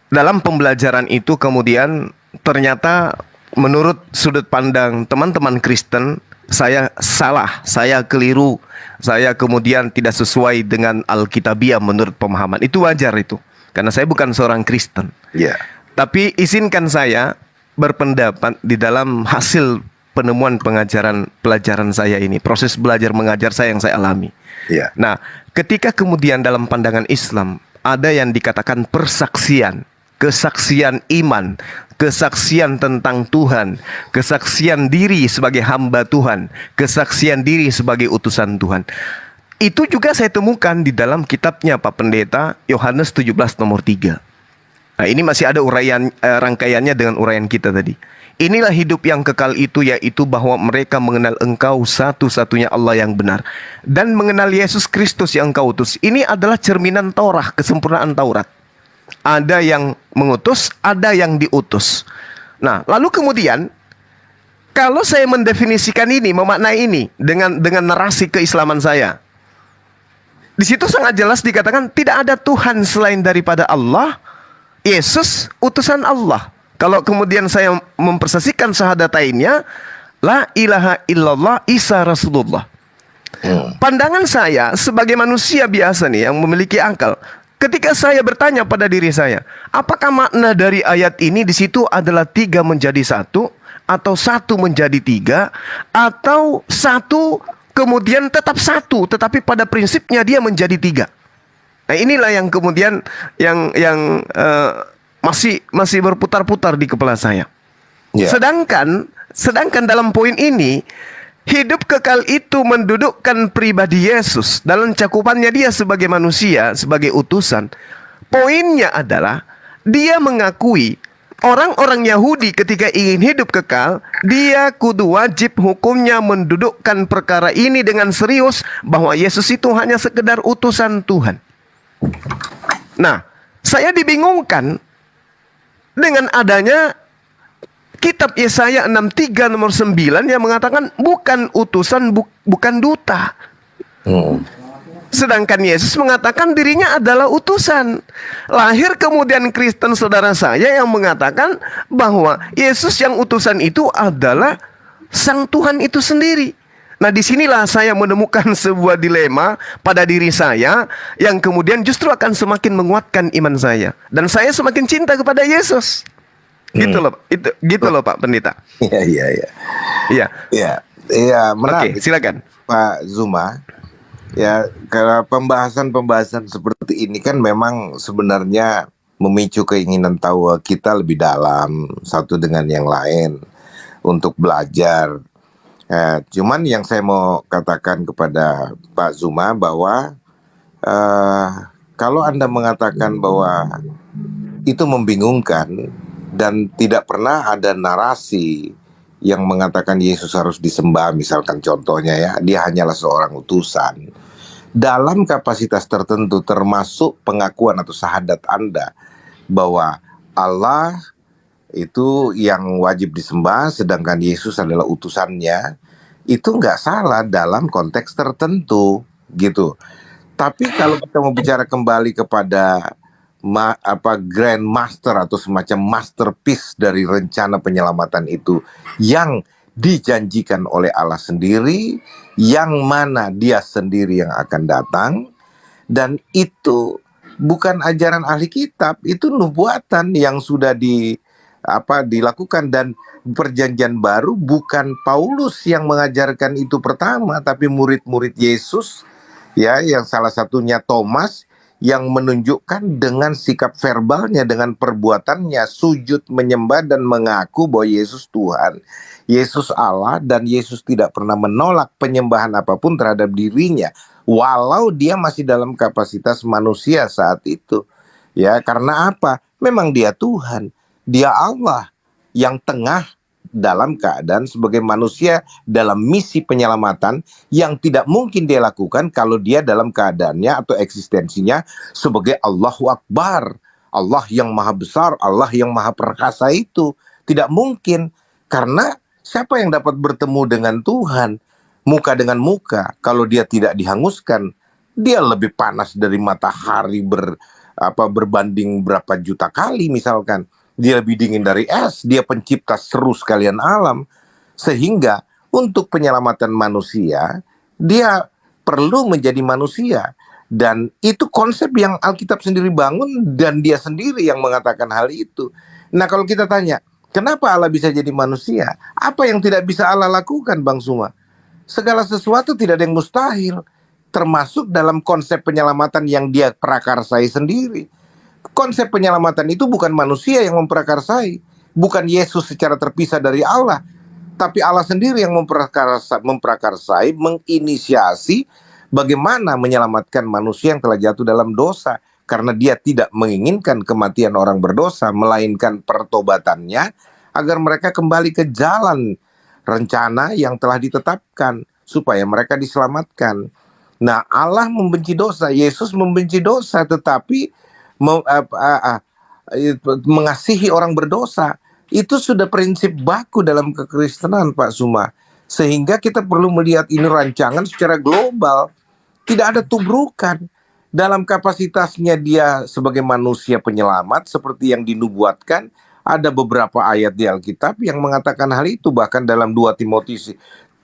dalam pembelajaran itu kemudian ternyata menurut sudut pandang teman-teman Kristen, saya salah, saya keliru, saya kemudian tidak sesuai dengan Alkitabiah menurut pemahaman. Itu wajar itu, karena saya bukan seorang Kristen. Yeah. Tapi izinkan saya berpendapat di dalam hasil penemuan pelajaran saya ini, proses belajar mengajar saya yang saya alami. Yeah. Nah, ketika kemudian dalam pandangan Islam ada yang dikatakan persaksian, kesaksian iman, kesaksian tentang Tuhan, kesaksian diri sebagai hamba Tuhan, kesaksian diri sebagai utusan Tuhan. Itu juga saya temukan di dalam kitabnya Pak Pendeta Yohanes 17 nomor 3. Nah, ini masih ada uraian rangkaiannya dengan uraian kita tadi. Inilah hidup yang kekal itu, yaitu bahwa mereka mengenal Engkau satu-satunya Allah yang benar, dan mengenal Yesus Kristus yang Engkau utus. Ini adalah cerminan Taurat, kesempurnaan Taurat. Ada yang mengutus, ada yang diutus. Nah, lalu kemudian kalau saya mendefinisikan ini, memaknai ini dengan narasi keislaman saya, di situ sangat jelas dikatakan tidak ada Tuhan selain daripada Allah, Yesus utusan Allah. Kalau kemudian saya mempersaksikan syahadatainnya, la ilaha illallah Isa Rasulullah. Pandangan saya sebagai manusia biasa nih yang memiliki akal, ketika saya bertanya pada diri saya, apakah makna dari ayat ini di situ adalah 3 menjadi 1, atau 1 menjadi 3, atau 1 kemudian tetap 1, tetapi pada prinsipnya dia menjadi 3. Nah, inilah yang kemudian masih berputar-putar di kepala saya. Ya. Sedangkan dalam poin ini, hidup kekal itu mendudukkan pribadi Yesus dalam cakupannya dia sebagai manusia, sebagai utusan. Poinnya adalah dia mengakui orang-orang Yahudi ketika ingin hidup kekal, dia kudu wajib hukumnya mendudukkan perkara ini dengan serius bahwa Yesus itu hanya sekedar utusan Tuhan. Nah, saya dibingungkan dengan adanya kitab Yesaya 63 nomor 9 yang mengatakan bukan utusan, bukan duta. Sedangkan Yesus mengatakan dirinya adalah utusan. Lahir kemudian Kristen saudara saya yang mengatakan bahwa Yesus yang utusan itu adalah Sang Tuhan itu sendiri. Nah, disinilah saya menemukan sebuah dilema pada diri saya yang kemudian justru akan semakin menguatkan iman saya. Dan saya semakin cinta kepada Yesus. Gitu loh, gitu loh Pak Pendeta. Iya, menarik. Oke, silakan Pak Zuma. Ya, karena pembahasan seperti ini kan memang sebenarnya memicu keinginan tahu kita lebih dalam satu dengan yang lain untuk belajar. Cuman yang saya mau katakan kepada Pak Zuma bahwa kalau Anda mengatakan bahwa itu membingungkan dan tidak pernah ada narasi yang mengatakan Yesus harus disembah, misalkan contohnya ya, dia hanyalah seorang utusan. Dalam kapasitas tertentu termasuk pengakuan atau syahadat Anda bahwa Allah itu yang wajib disembah sedangkan Yesus adalah utusannya, itu nggak salah dalam konteks tertentu gitu. Tapi kalau kita mau bicara kembali kepada Grand Master atau semacam masterpiece dari rencana penyelamatan itu yang dijanjikan oleh Allah sendiri, yang mana dia sendiri yang akan datang, dan itu bukan ajaran ahli kitab, itu nubuatan yang sudah dilakukan. Dan perjanjian baru bukan Paulus yang mengajarkan itu pertama, tapi murid-murid Yesus ya, yang salah satunya Thomas yang menunjukkan dengan sikap verbalnya, dengan perbuatannya, sujud menyembah dan mengaku bahwa Yesus Tuhan, Yesus Allah, dan Yesus tidak pernah menolak penyembahan apapun terhadap dirinya walau dia masih dalam kapasitas manusia saat itu. Ya, karena apa? Memang dia Tuhan, dia Allah yang tengah dalam keadaan sebagai manusia dalam misi penyelamatan yang tidak mungkin dia lakukan kalau dia dalam keadaannya atau eksistensinya sebagai Allahu Akbar, Allah yang maha besar, Allah yang maha perkasa. Itu tidak mungkin, karena siapa yang dapat bertemu dengan Tuhan muka dengan muka kalau dia tidak dihanguskan? Dia lebih panas dari matahari berbanding berapa juta kali misalkan. Dia lebih dingin dari es, dia pencipta seru sekalian alam. Sehingga untuk penyelamatan manusia, dia perlu menjadi manusia. Dan itu konsep yang Alkitab sendiri bangun dan dia sendiri yang mengatakan hal itu. Nah, kalau kita tanya, kenapa Allah bisa jadi manusia? Apa yang tidak bisa Allah lakukan, Bang Suma? Segala sesuatu tidak ada yang mustahil, termasuk dalam konsep penyelamatan yang dia prakarsai sendiri. Konsep penyelamatan itu bukan manusia yang memprakarsai, bukan Yesus secara terpisah dari Allah, tapi Allah sendiri yang memprakarsai, menginisiasi bagaimana menyelamatkan manusia yang telah jatuh dalam dosa, karena dia tidak menginginkan kematian orang berdosa, melainkan pertobatannya agar mereka kembali ke jalan rencana yang telah ditetapkan supaya mereka diselamatkan. Nah, Allah membenci dosa, Yesus membenci dosa, tetapi mengasihi orang berdosa. Itu sudah prinsip baku dalam kekristenan, Pak Suma. Sehingga kita perlu melihat ini rancangan secara global. Tidak ada tubrukan. Dalam kapasitasnya dia sebagai manusia penyelamat seperti yang dinubuatkan, ada beberapa ayat di Alkitab yang mengatakan hal itu. Bahkan dalam 2 Timotius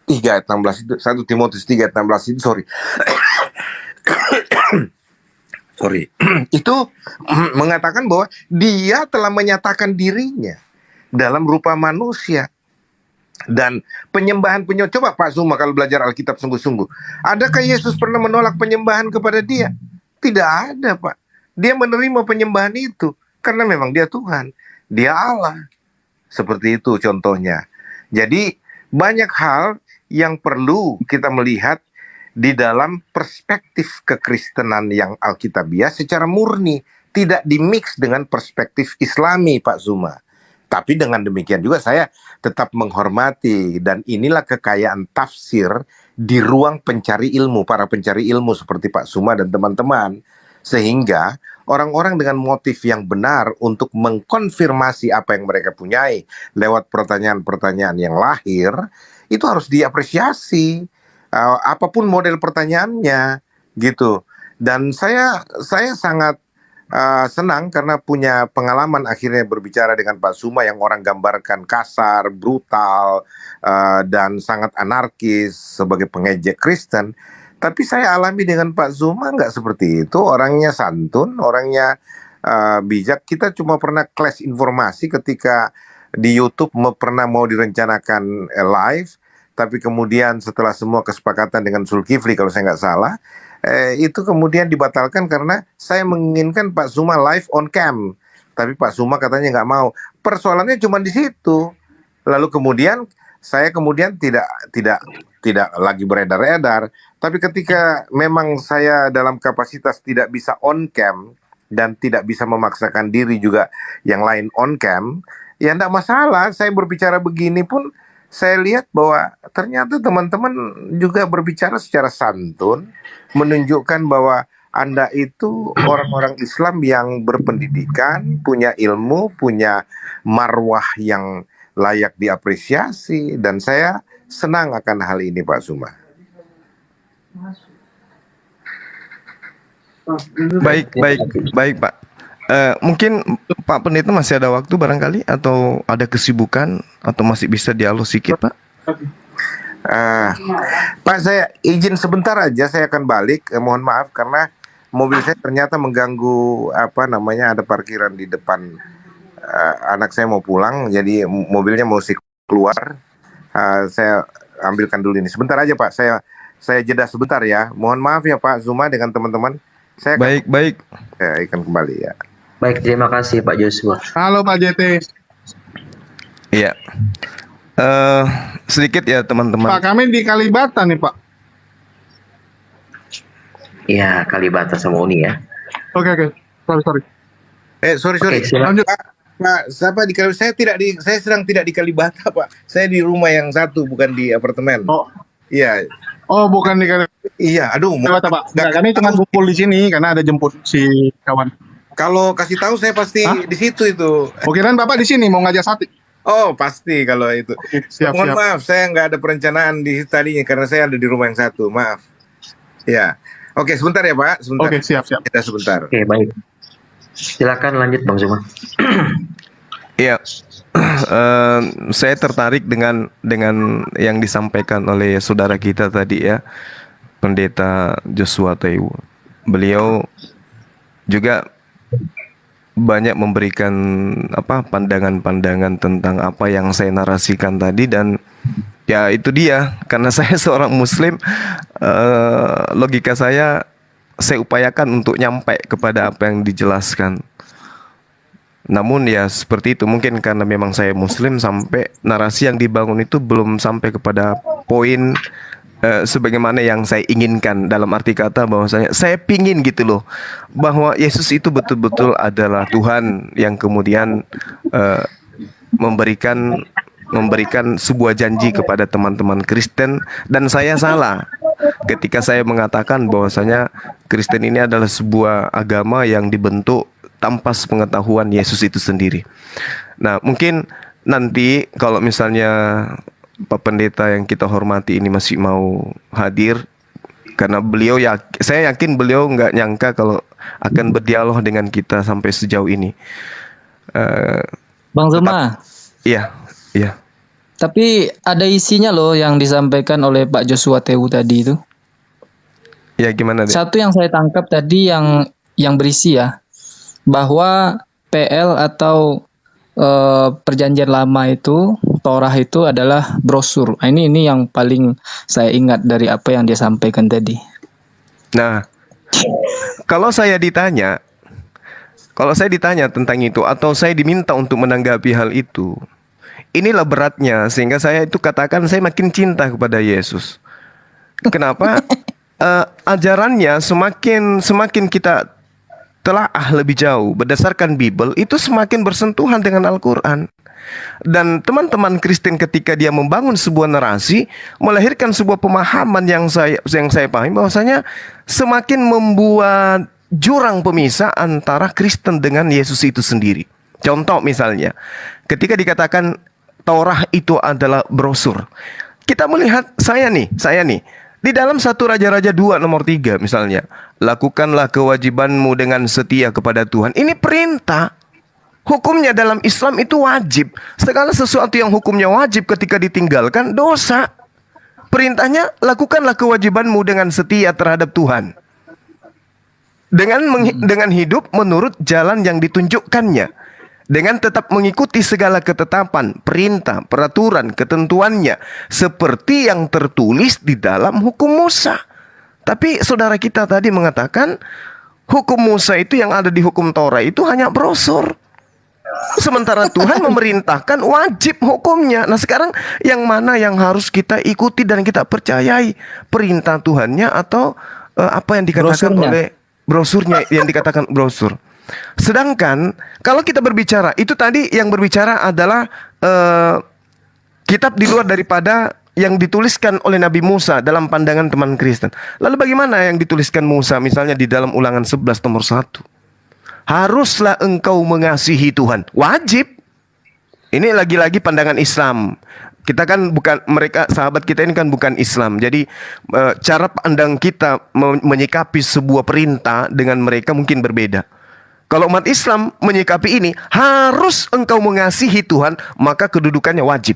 3 ayat 16 itu, 1 Timotius 3 ayat 16 itu, itu mengatakan bahwa dia telah menyatakan dirinya dalam rupa manusia. Dan penyembahan coba Pak Zuma kalau belajar Alkitab sungguh-sungguh, adakah Yesus pernah menolak penyembahan kepada dia? Tidak ada, Pak. Dia menerima penyembahan itu karena memang dia Tuhan, dia Allah. Seperti itu contohnya. Jadi banyak hal yang perlu kita melihat di dalam perspektif kekristenan yang alkitabiah secara murni, tidak dimix dengan perspektif Islami, Pak Zuma. Tapi dengan demikian juga saya tetap menghormati, dan inilah kekayaan tafsir di ruang pencari ilmu, para pencari ilmu seperti Pak Zuma dan teman-teman, sehingga orang-orang dengan motif yang benar untuk mengkonfirmasi apa yang mereka punyai lewat pertanyaan-pertanyaan yang lahir, itu harus diapresiasi. Apapun model pertanyaannya, gitu. Dan saya sangat senang karena punya pengalaman akhirnya berbicara dengan Pak Zuma yang orang gambarkan kasar, brutal, dan sangat anarkis sebagai pengejek Kristen. Tapi saya alami dengan Pak Zuma nggak seperti itu. Orangnya santun, orangnya bijak. Kita cuma pernah clash informasi ketika di YouTube pernah mau direncanakan live, tapi kemudian setelah semua kesepakatan dengan Zulkifli kalau saya nggak salah, itu kemudian dibatalkan karena saya menginginkan Pak Zuma live on cam, tapi Pak Zuma katanya nggak mau. Persoalannya cuma di situ. Lalu kemudian saya tidak lagi beredar-edar. Tapi ketika memang saya dalam kapasitas tidak bisa on cam dan tidak bisa memaksakan diri juga yang lain on cam, ya enggak masalah. Saya berbicara begini pun saya lihat bahwa ternyata teman-teman juga berbicara secara santun, menunjukkan bahwa Anda itu orang-orang Islam yang berpendidikan, punya ilmu, punya marwah yang layak diapresiasi, dan saya senang akan hal ini, Pak Zuma. Baik, Pak. Mungkin Pak Pendeta masih ada waktu barangkali, atau ada kesibukan, atau masih bisa dialog sedikit, Pak? Pak, saya izin sebentar aja, saya akan balik. Mohon maaf karena mobil saya ternyata mengganggu, ada parkiran di depan. Anak saya mau pulang, jadi mobilnya mesti keluar. Saya ambilkan dulu ini. Sebentar aja, Pak. Saya jeda sebentar ya. Mohon maaf ya Pak Zuma dengan teman-teman. Saya baik. Saya akan kembali ya. Baik, terima kasih Pak Joshua. Halo Pak JT. Iya. Sedikit ya teman-teman. Pak, kami di Kalibata nih Pak. Iya, Kalibata sama Uni ya. Oke. Sorry. Sorry. Oke, silakan. Lanjut. Pak, di Kalibata? Saya sedang tidak di Kalibata, Pak. Saya di rumah yang satu, bukan di apartemen. Oh. Iya. Oh, bukan di Kalibata. Iya, aduh. Kalibata, Pak. Enggak, kami cuma kumpul di sini karena ada jemput si kawan. Kalau kasih tahu saya pasti di situ itu. Kirain Bapak di sini mau ngajak sate. Oh, pasti kalau itu. Siap. Mohon maaf, saya nggak ada perencanaan di tadinya karena saya ada di rumah yang satu. Maaf. Ya. Oke, sebentar ya, Pak. Sebentar. Oke, siap. Kita sebentar. Oke, baik. Silakan lanjut Bang Zuma. Iya. Saya tertarik dengan yang disampaikan oleh saudara kita tadi ya, Pendeta Joshua Tewu. Beliau juga banyak memberikan pandangan-pandangan tentang apa yang saya narasikan tadi, dan ya itu dia, karena saya seorang muslim, logika saya upayakan untuk nyampe kepada apa yang dijelaskan. Namun ya seperti itu, mungkin karena memang saya muslim, sampai narasi yang dibangun itu belum sampai kepada poin sebagaimana yang saya inginkan. Dalam arti kata bahwasanya saya pingin gitu loh, bahwa Yesus itu betul-betul adalah Tuhan yang kemudian memberikan sebuah janji kepada teman-teman Kristen, dan saya salah ketika saya mengatakan bahwasanya Kristen ini adalah sebuah agama yang dibentuk tanpa pengetahuan Yesus itu sendiri. Nah, mungkin nanti kalau misalnya Pak Pendeta yang kita hormati ini masih mau hadir, karena beliau saya yakin beliau nggak nyangka kalau akan berdialog dengan kita sampai sejauh ini. Bang Zuma. Iya. Tapi ada isinya loh yang disampaikan oleh Pak Joshua Tewu tadi itu. Ya, gimana deh? Satu yang saya tangkap tadi yang berisi ya, bahwa PL atau perjanjian lama itu, Torah itu adalah brosur. Ini yang paling saya ingat dari apa yang dia sampaikan tadi. Nah, Kalau saya ditanya, tentang itu atau saya diminta untuk menanggapi hal itu, inilah beratnya sehingga saya itu katakan saya makin cinta kepada Yesus. Kenapa? Ajarannya semakin kita telaah lebih jauh berdasarkan Bible, itu semakin bersentuhan dengan Al-Quran. Dan teman-teman Kristen ketika dia membangun sebuah narasi, melahirkan sebuah pemahaman yang saya pahami bahwasanya semakin membuat jurang pemisah antara Kristen dengan Yesus itu sendiri. Contoh misalnya, ketika dikatakan Taurat itu adalah brosur, kita melihat saya nih di dalam 1 Raja-Raja 2 nomor 3 misalnya, lakukanlah kewajibanmu dengan setia kepada Tuhan. Ini perintah. Hukumnya dalam Islam itu wajib. Segala sesuatu yang hukumnya wajib ketika ditinggalkan dosa. Perintahnya, lakukanlah kewajibanmu dengan setia terhadap Tuhan. Dengan hidup menurut jalan yang ditunjukkannya. Dengan tetap mengikuti segala ketetapan, perintah, peraturan, ketentuannya. Seperti yang tertulis di dalam hukum Musa. Tapi saudara kita tadi mengatakan, hukum Musa itu yang ada di hukum Taurat itu hanya brosur. Sementara Tuhan memerintahkan wajib hukumnya. Nah sekarang yang mana yang harus kita ikuti dan kita percayai? Perintah Tuhannya atau apa yang dikatakan oleh brosurnya, yang dikatakan brosur? Sedangkan kalau kita berbicara, itu tadi yang berbicara adalah kitab di luar daripada yang dituliskan oleh Nabi Musa dalam pandangan teman Kristen. Lalu bagaimana yang dituliskan Musa misalnya di dalam Ulangan 11 nomor 1? Haruslah engkau mengasihi Tuhan. Wajib. Ini lagi-lagi pandangan Islam. Kita kan bukan, mereka sahabat kita ini kan bukan Islam. Jadi cara pandang kita menyikapi sebuah perintah dengan mereka mungkin berbeda. Kalau umat Islam menyikapi ini, harus engkau mengasihi Tuhan, maka kedudukannya wajib.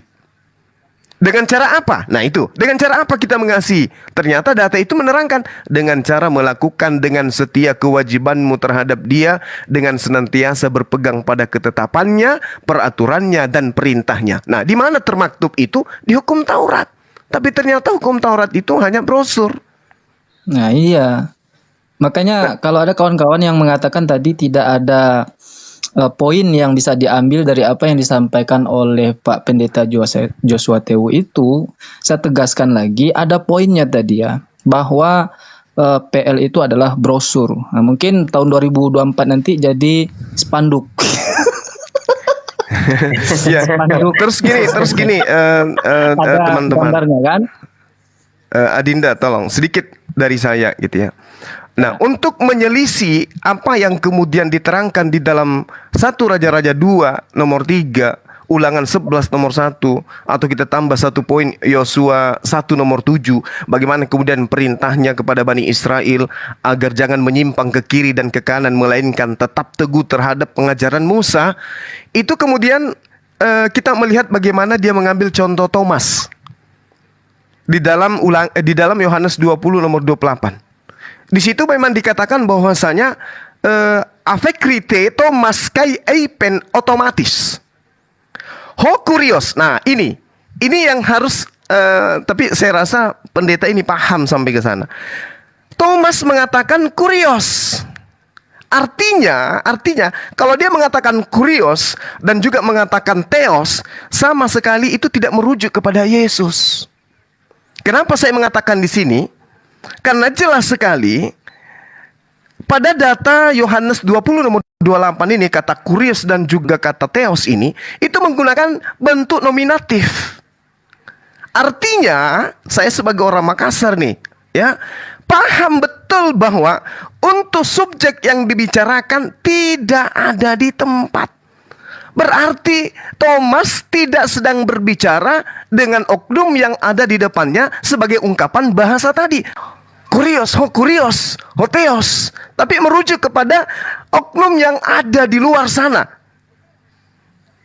Dengan cara apa? Nah itu, dengan cara apa kita mengasihi? Ternyata data itu menerangkan, dengan cara melakukan dengan setia kewajibanmu terhadap Dia, dengan senantiasa berpegang pada ketetapannya, peraturannya, dan perintahnya. Nah, di mana termaktub itu? Di hukum Taurat. Tapi ternyata hukum Taurat itu hanya brosur. Nah iya. Makanya kalau ada kawan-kawan yang mengatakan tadi tidak ada poin yang bisa diambil dari apa yang disampaikan oleh Pak Pendeta Joshua Tewu itu, saya tegaskan lagi, ada poinnya tadi ya, bahwa PL itu adalah brosur. Nah, mungkin tahun 2024 nanti jadi spanduk. Ya, terus gini, teman-teman. Kan? Adinda, tolong sedikit dari saya gitu ya. Nah, untuk menyelisih apa yang kemudian diterangkan di dalam 1 Raja-Raja 2 nomor 3, Ulangan 11 nomor 1, atau kita tambah 1 poin Yosua 1 nomor 7, bagaimana kemudian perintahnya kepada Bani Israel agar jangan menyimpang ke kiri dan ke kanan, melainkan tetap teguh terhadap pengajaran Musa. Itu kemudian kita melihat bagaimana dia mengambil contoh Thomas di dalam Yohanes 20 nomor 28. Di situ memang dikatakan bahwasanya afekrite Thomas kai eipen otomatis. Ho kurios. Nah, ini yang harus tapi saya rasa pendeta ini paham sampai ke sana. Thomas mengatakan kurios. Artinya kalau dia mengatakan kurios dan juga mengatakan theos, sama sekali itu tidak merujuk kepada Yesus. Kenapa saya mengatakan di sini? Karena jelas sekali pada data Yohanes 20 nomor 28 ini, kata kurios dan juga kata theos ini itu menggunakan bentuk nominatif. Artinya saya sebagai orang Makassar nih ya, paham betul bahwa untuk subjek yang dibicarakan tidak ada di tempat. Berarti Thomas tidak sedang berbicara dengan oknum yang ada di depannya sebagai ungkapan bahasa tadi. Kurios, ho theos. Tapi merujuk kepada oknum yang ada di luar sana.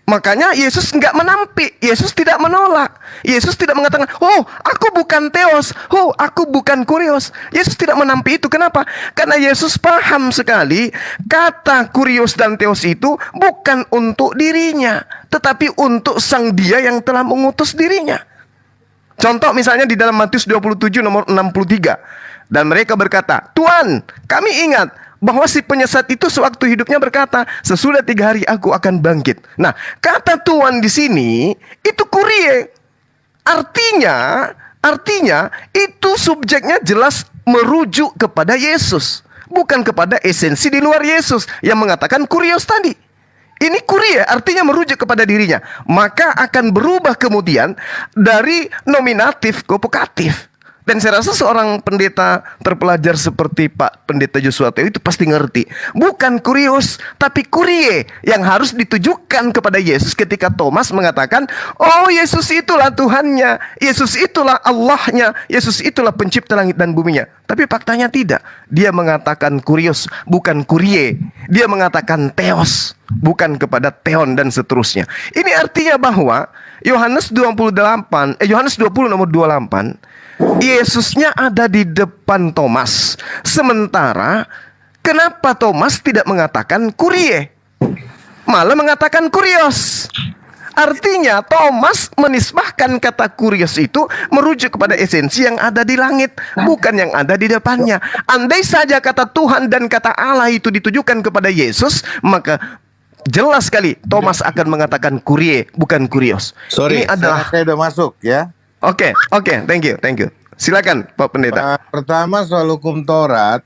Makanya Yesus nggak menampik, Yesus tidak menolak, Yesus tidak mengatakan, oh aku bukan theos, oh aku bukan kurios. Yesus tidak menampik itu. Kenapa? Karena Yesus paham sekali kata kurios dan theos itu bukan untuk dirinya, tetapi untuk sang Dia yang telah mengutus dirinya. Contoh misalnya di dalam Matius 27 nomor 63. Dan mereka berkata, Tuan, kami ingat bahwa si penyesat itu sewaktu hidupnya berkata, sesudah 3 hari aku akan bangkit. Nah, kata Tuan di sini itu kurie. Artinya itu subjeknya jelas merujuk kepada Yesus, bukan kepada esensi di luar Yesus yang mengatakan kurios tadi. Ini kurie artinya merujuk kepada dirinya. Maka akan berubah kemudian dari nominatif ke vokatif. Dan saya rasa seorang pendeta terpelajar seperti Pak Pendeta Joshua Teo itu pasti ngerti. Bukan kurios, tapi kurie yang harus ditujukan kepada Yesus ketika Thomas mengatakan, oh Yesus itulah Tuhannya, Yesus itulah Allahnya, Yesus itulah pencipta langit dan buminya. Tapi faktanya tidak. Dia mengatakan kurios, bukan kurie. Dia mengatakan theos, bukan kepada theon dan seterusnya. Ini artinya bahwa Yohanes 20 nomor 28, Yesusnya ada di depan Thomas. Sementara kenapa Thomas tidak mengatakan kurie, malah mengatakan kurios? Artinya Thomas menisbahkan kata kurios itu merujuk kepada esensi yang ada di langit, bukan yang ada di depannya. Andai saja kata Tuhan dan kata Allah itu ditujukan kepada Yesus, maka jelas sekali Thomas akan mengatakan kurie, bukan kurios. Sorry, Ini adalah saya udah masuk ya. Oke, thank you. Silakan Pak Pendeta. Pertama soal hukum Taurat,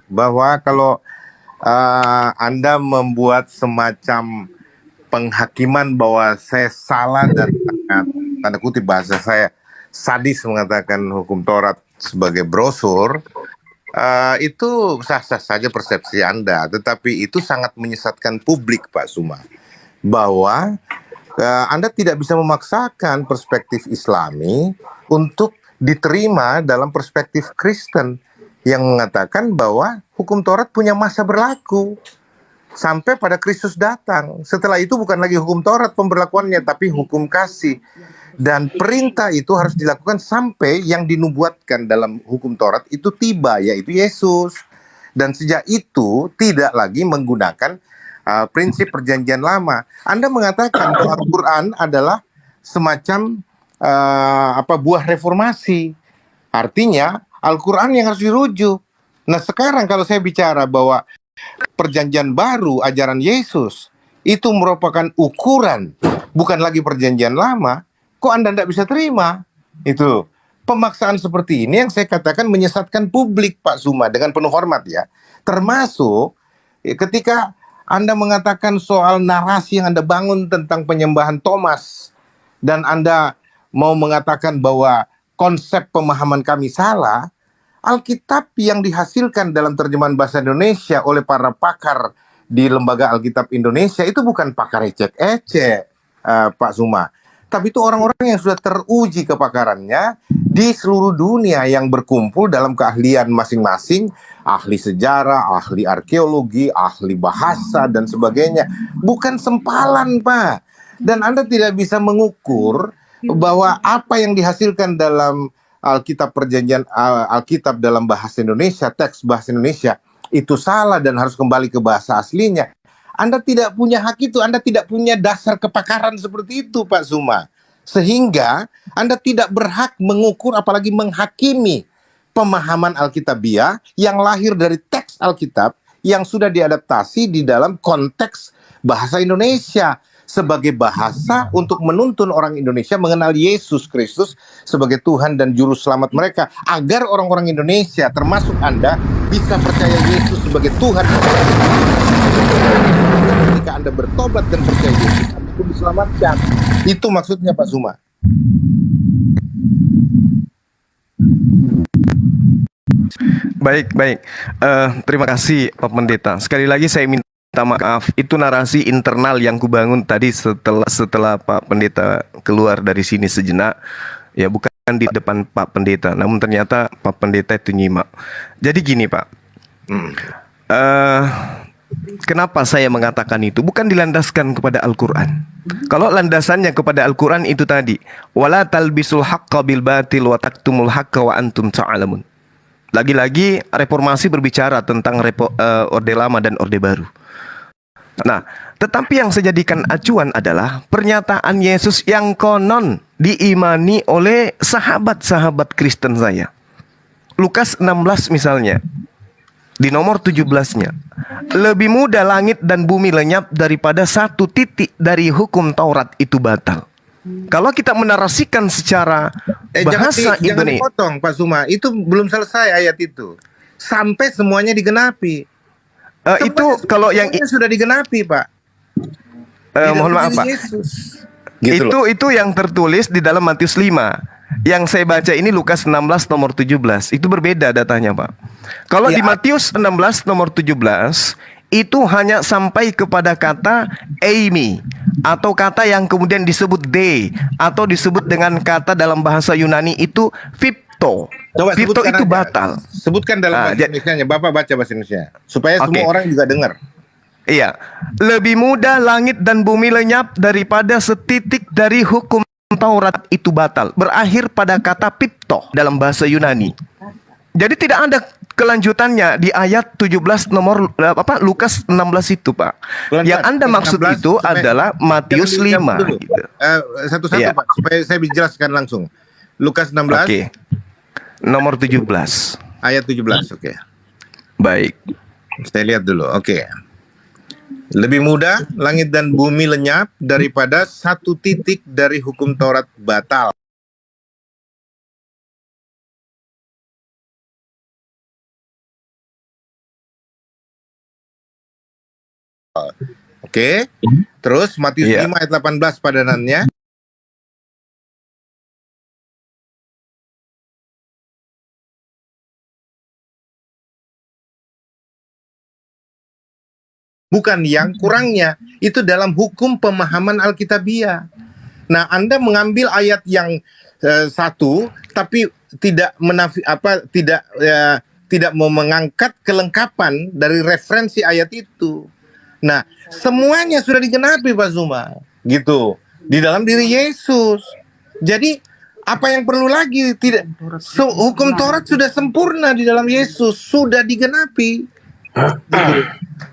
bahwa kalau Anda membuat semacam penghakiman bahwa saya salah dan tanda kutip bahasa saya sadis mengatakan hukum Taurat sebagai brosur, itu sah-sah saja persepsi Anda, tetapi itu sangat menyesatkan publik, Pak Suma, bahwa Anda tidak bisa memaksakan perspektif Islami untuk diterima dalam perspektif Kristen yang mengatakan bahwa hukum Taurat punya masa berlaku sampai pada Kristus datang. Setelah itu bukan lagi hukum Taurat pemberlakuannya, tapi hukum kasih. Dan perintah itu harus dilakukan sampai yang dinubuatkan dalam hukum Taurat itu tiba, yaitu Yesus. Dan sejak itu tidak lagi menggunakan prinsip perjanjian lama. Anda mengatakan bahwa Al-Quran adalah semacam buah reformasi. Artinya Al-Quran yang harus dirujuk. Nah sekarang kalau saya bicara bahwa perjanjian baru ajaran Yesus itu merupakan ukuran, bukan lagi perjanjian lama, kok Anda tidak bisa terima? Itu pemaksaan seperti ini yang saya katakan menyesatkan publik, Pak Suma, dengan penuh hormat ya. Termasuk ketika Anda mengatakan soal narasi yang Anda bangun tentang penyembahan Thomas, dan Anda mau mengatakan bahwa konsep pemahaman kami salah, Alkitab yang dihasilkan dalam terjemahan bahasa Indonesia oleh para pakar di Lembaga Alkitab Indonesia itu bukan pakar ecek-ecek, Pak Suma. Tapi itu orang-orang yang sudah teruji kepakarannya di seluruh dunia yang berkumpul dalam keahlian masing-masing, ahli sejarah, ahli arkeologi, ahli bahasa, dan sebagainya. Bukan sempalan, Pak. Dan Anda tidak bisa mengukur bahwa apa yang dihasilkan dalam Alkitab perjanjian Alkitab dalam bahasa Indonesia, teks bahasa Indonesia, itu salah dan harus kembali ke bahasa aslinya. Anda tidak punya hak itu, Anda tidak punya dasar kepakaran seperti itu, Pak Suma. Sehingga Anda tidak berhak mengukur apalagi menghakimi pemahaman Alkitabiah yang lahir dari teks Alkitab yang sudah diadaptasi di dalam konteks bahasa Indonesia sebagai bahasa untuk menuntun orang Indonesia mengenal Yesus Kristus sebagai Tuhan dan Juru Selamat mereka, agar orang-orang Indonesia termasuk Anda bisa percaya Yesus sebagai Tuhan. Ketika Anda bertobat dan percaya Yesus, Anda pun diselamatkan. Itu maksudnya, Pak Suma. Baik. Terima kasih Pak Pendeta. Sekali lagi saya minta maaf, itu narasi internal yang kubangun tadi setelah Pak Pendeta keluar dari sini sejenak. Ya bukan di depan Pak Pendeta, namun ternyata Pak Pendeta itu nyimak. Jadi gini Pak, kenapa saya mengatakan itu? Bukan dilandaskan kepada Al-Quran. Kalau landasannya kepada Al-Quran itu tadi, wala talbisul haqqa bil batil wa taktumul haqqa wa antum ta'lamun. Lagi-lagi reformasi berbicara tentang Orde Lama dan Orde Baru. Nah, tetapi yang saya jadikan acuan adalah pernyataan Yesus yang konon diimani oleh sahabat-sahabat Kristen saya. Lukas 16 misalnya, di nomor 17-nya, lebih mudah langit dan bumi lenyap daripada satu titik dari hukum Taurat itu batal. Kalau kita menarasikan secara bahasa jangan Indonesia, dipotong Pak Suma, itu belum selesai ayat itu. Sampai semuanya digenapi. itu kalau yang Semuanya sudah digenapi, Pak. Di mohon dalam maaf diri Pak, Yesus. Gitu loh. itu yang tertulis di dalam Matius 5. Yang saya baca ini Lukas 16 nomor 17. Itu berbeda datanya, Pak. Kalau Ya, di Matius 16 nomor 17 itu hanya sampai kepada kata eimi, atau kata yang kemudian disebut de, atau disebut dengan kata dalam bahasa Yunani itu phipto. Coba Phipto sebutkan itu aja. batal. Sebutkan dalam bahasa ja- Indonesia-nya. Bapak baca bahasa Indonesia supaya Oke. semua orang juga dengar. Iya, lebih mudah langit dan bumi lenyap daripada setitik dari hukum Taurat itu batal. Berakhir pada kata pipto dalam bahasa Yunani. Jadi tidak ada kelanjutannya di ayat 17 nomor Lukas 16 itu, Pak. Pelan-pelan. Yang Anda maksud 16 itu supaya- adalah Matius Jangan dijawab 5 dulu. gitu. Satu-satu Iya. Pak, supaya saya jelaskan langsung. Lukas 16 Oke. Nomor 17. ayat 17. Oke. Baik. Saya lihat dulu. Oke. Lebih mudah langit dan bumi lenyap daripada satu titik dari hukum Taurat batal. Oke. Terus Matius Iya. 5 ayat 18 padanannya. Bukan yang kurangnya, itu dalam hukum pemahaman Alkitabiah. Nah, Anda mengambil ayat yang satu, tapi tidak tidak mau mengangkat kelengkapan dari referensi ayat itu. Nah, semuanya sudah digenapi, Pak Zuma, gitu, di dalam diri Yesus. Jadi apa yang perlu lagi? Tidak, hukum Taurat sudah sempurna di dalam Yesus, sudah digenapi. Gitu.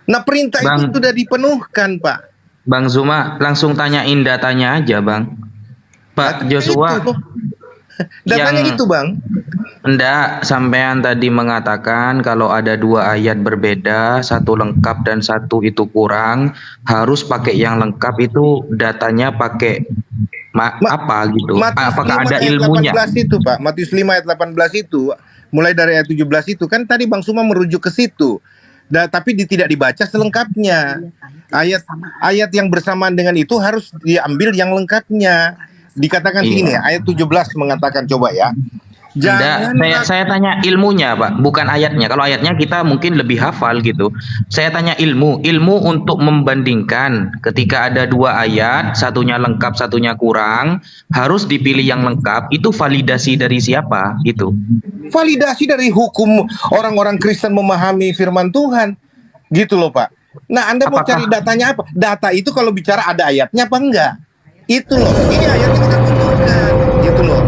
Nah, perintah itu Bang. sudah dipenuhkan, Pak. Bang Zuma, langsung tanyain datanya aja, Bang. Pak Joshua, Itu. Datanya yang- itu, Bang. Enggak, sampean tadi mengatakan kalau ada dua ayat berbeda, satu lengkap dan satu itu kurang, harus pakai yang lengkap itu datanya pakai apa gitu? Matius Apakah 5 ada ayat ilmunya? 18 itu, Pak. Matius 5 ayat 18 itu, mulai dari ayat 17 itu, kan tadi Bang Suma merujuk ke situ. Tapi tidak dibaca selengkapnya. Ayat yang bersamaan dengan itu harus diambil yang lengkapnya. Dikatakan Iya. sini, ayat 17 mengatakan, coba ya. Enggak, saya tanya ilmunya, Pak, bukan ayatnya. Kalau ayatnya kita mungkin lebih hafal gitu. Saya tanya ilmu untuk membandingkan ketika ada dua ayat, satunya lengkap, satunya kurang, harus dipilih yang lengkap. Itu validasi dari siapa gitu? Validasi dari hukum orang-orang Kristen memahami firman Tuhan. Gitu loh, Pak. Nah, Anda mau Apakah- cari datanya apa? Data itu kalau bicara ada ayatnya apa enggak? Itu loh. Ini ayatnya kita tunjukkan. Gitu loh.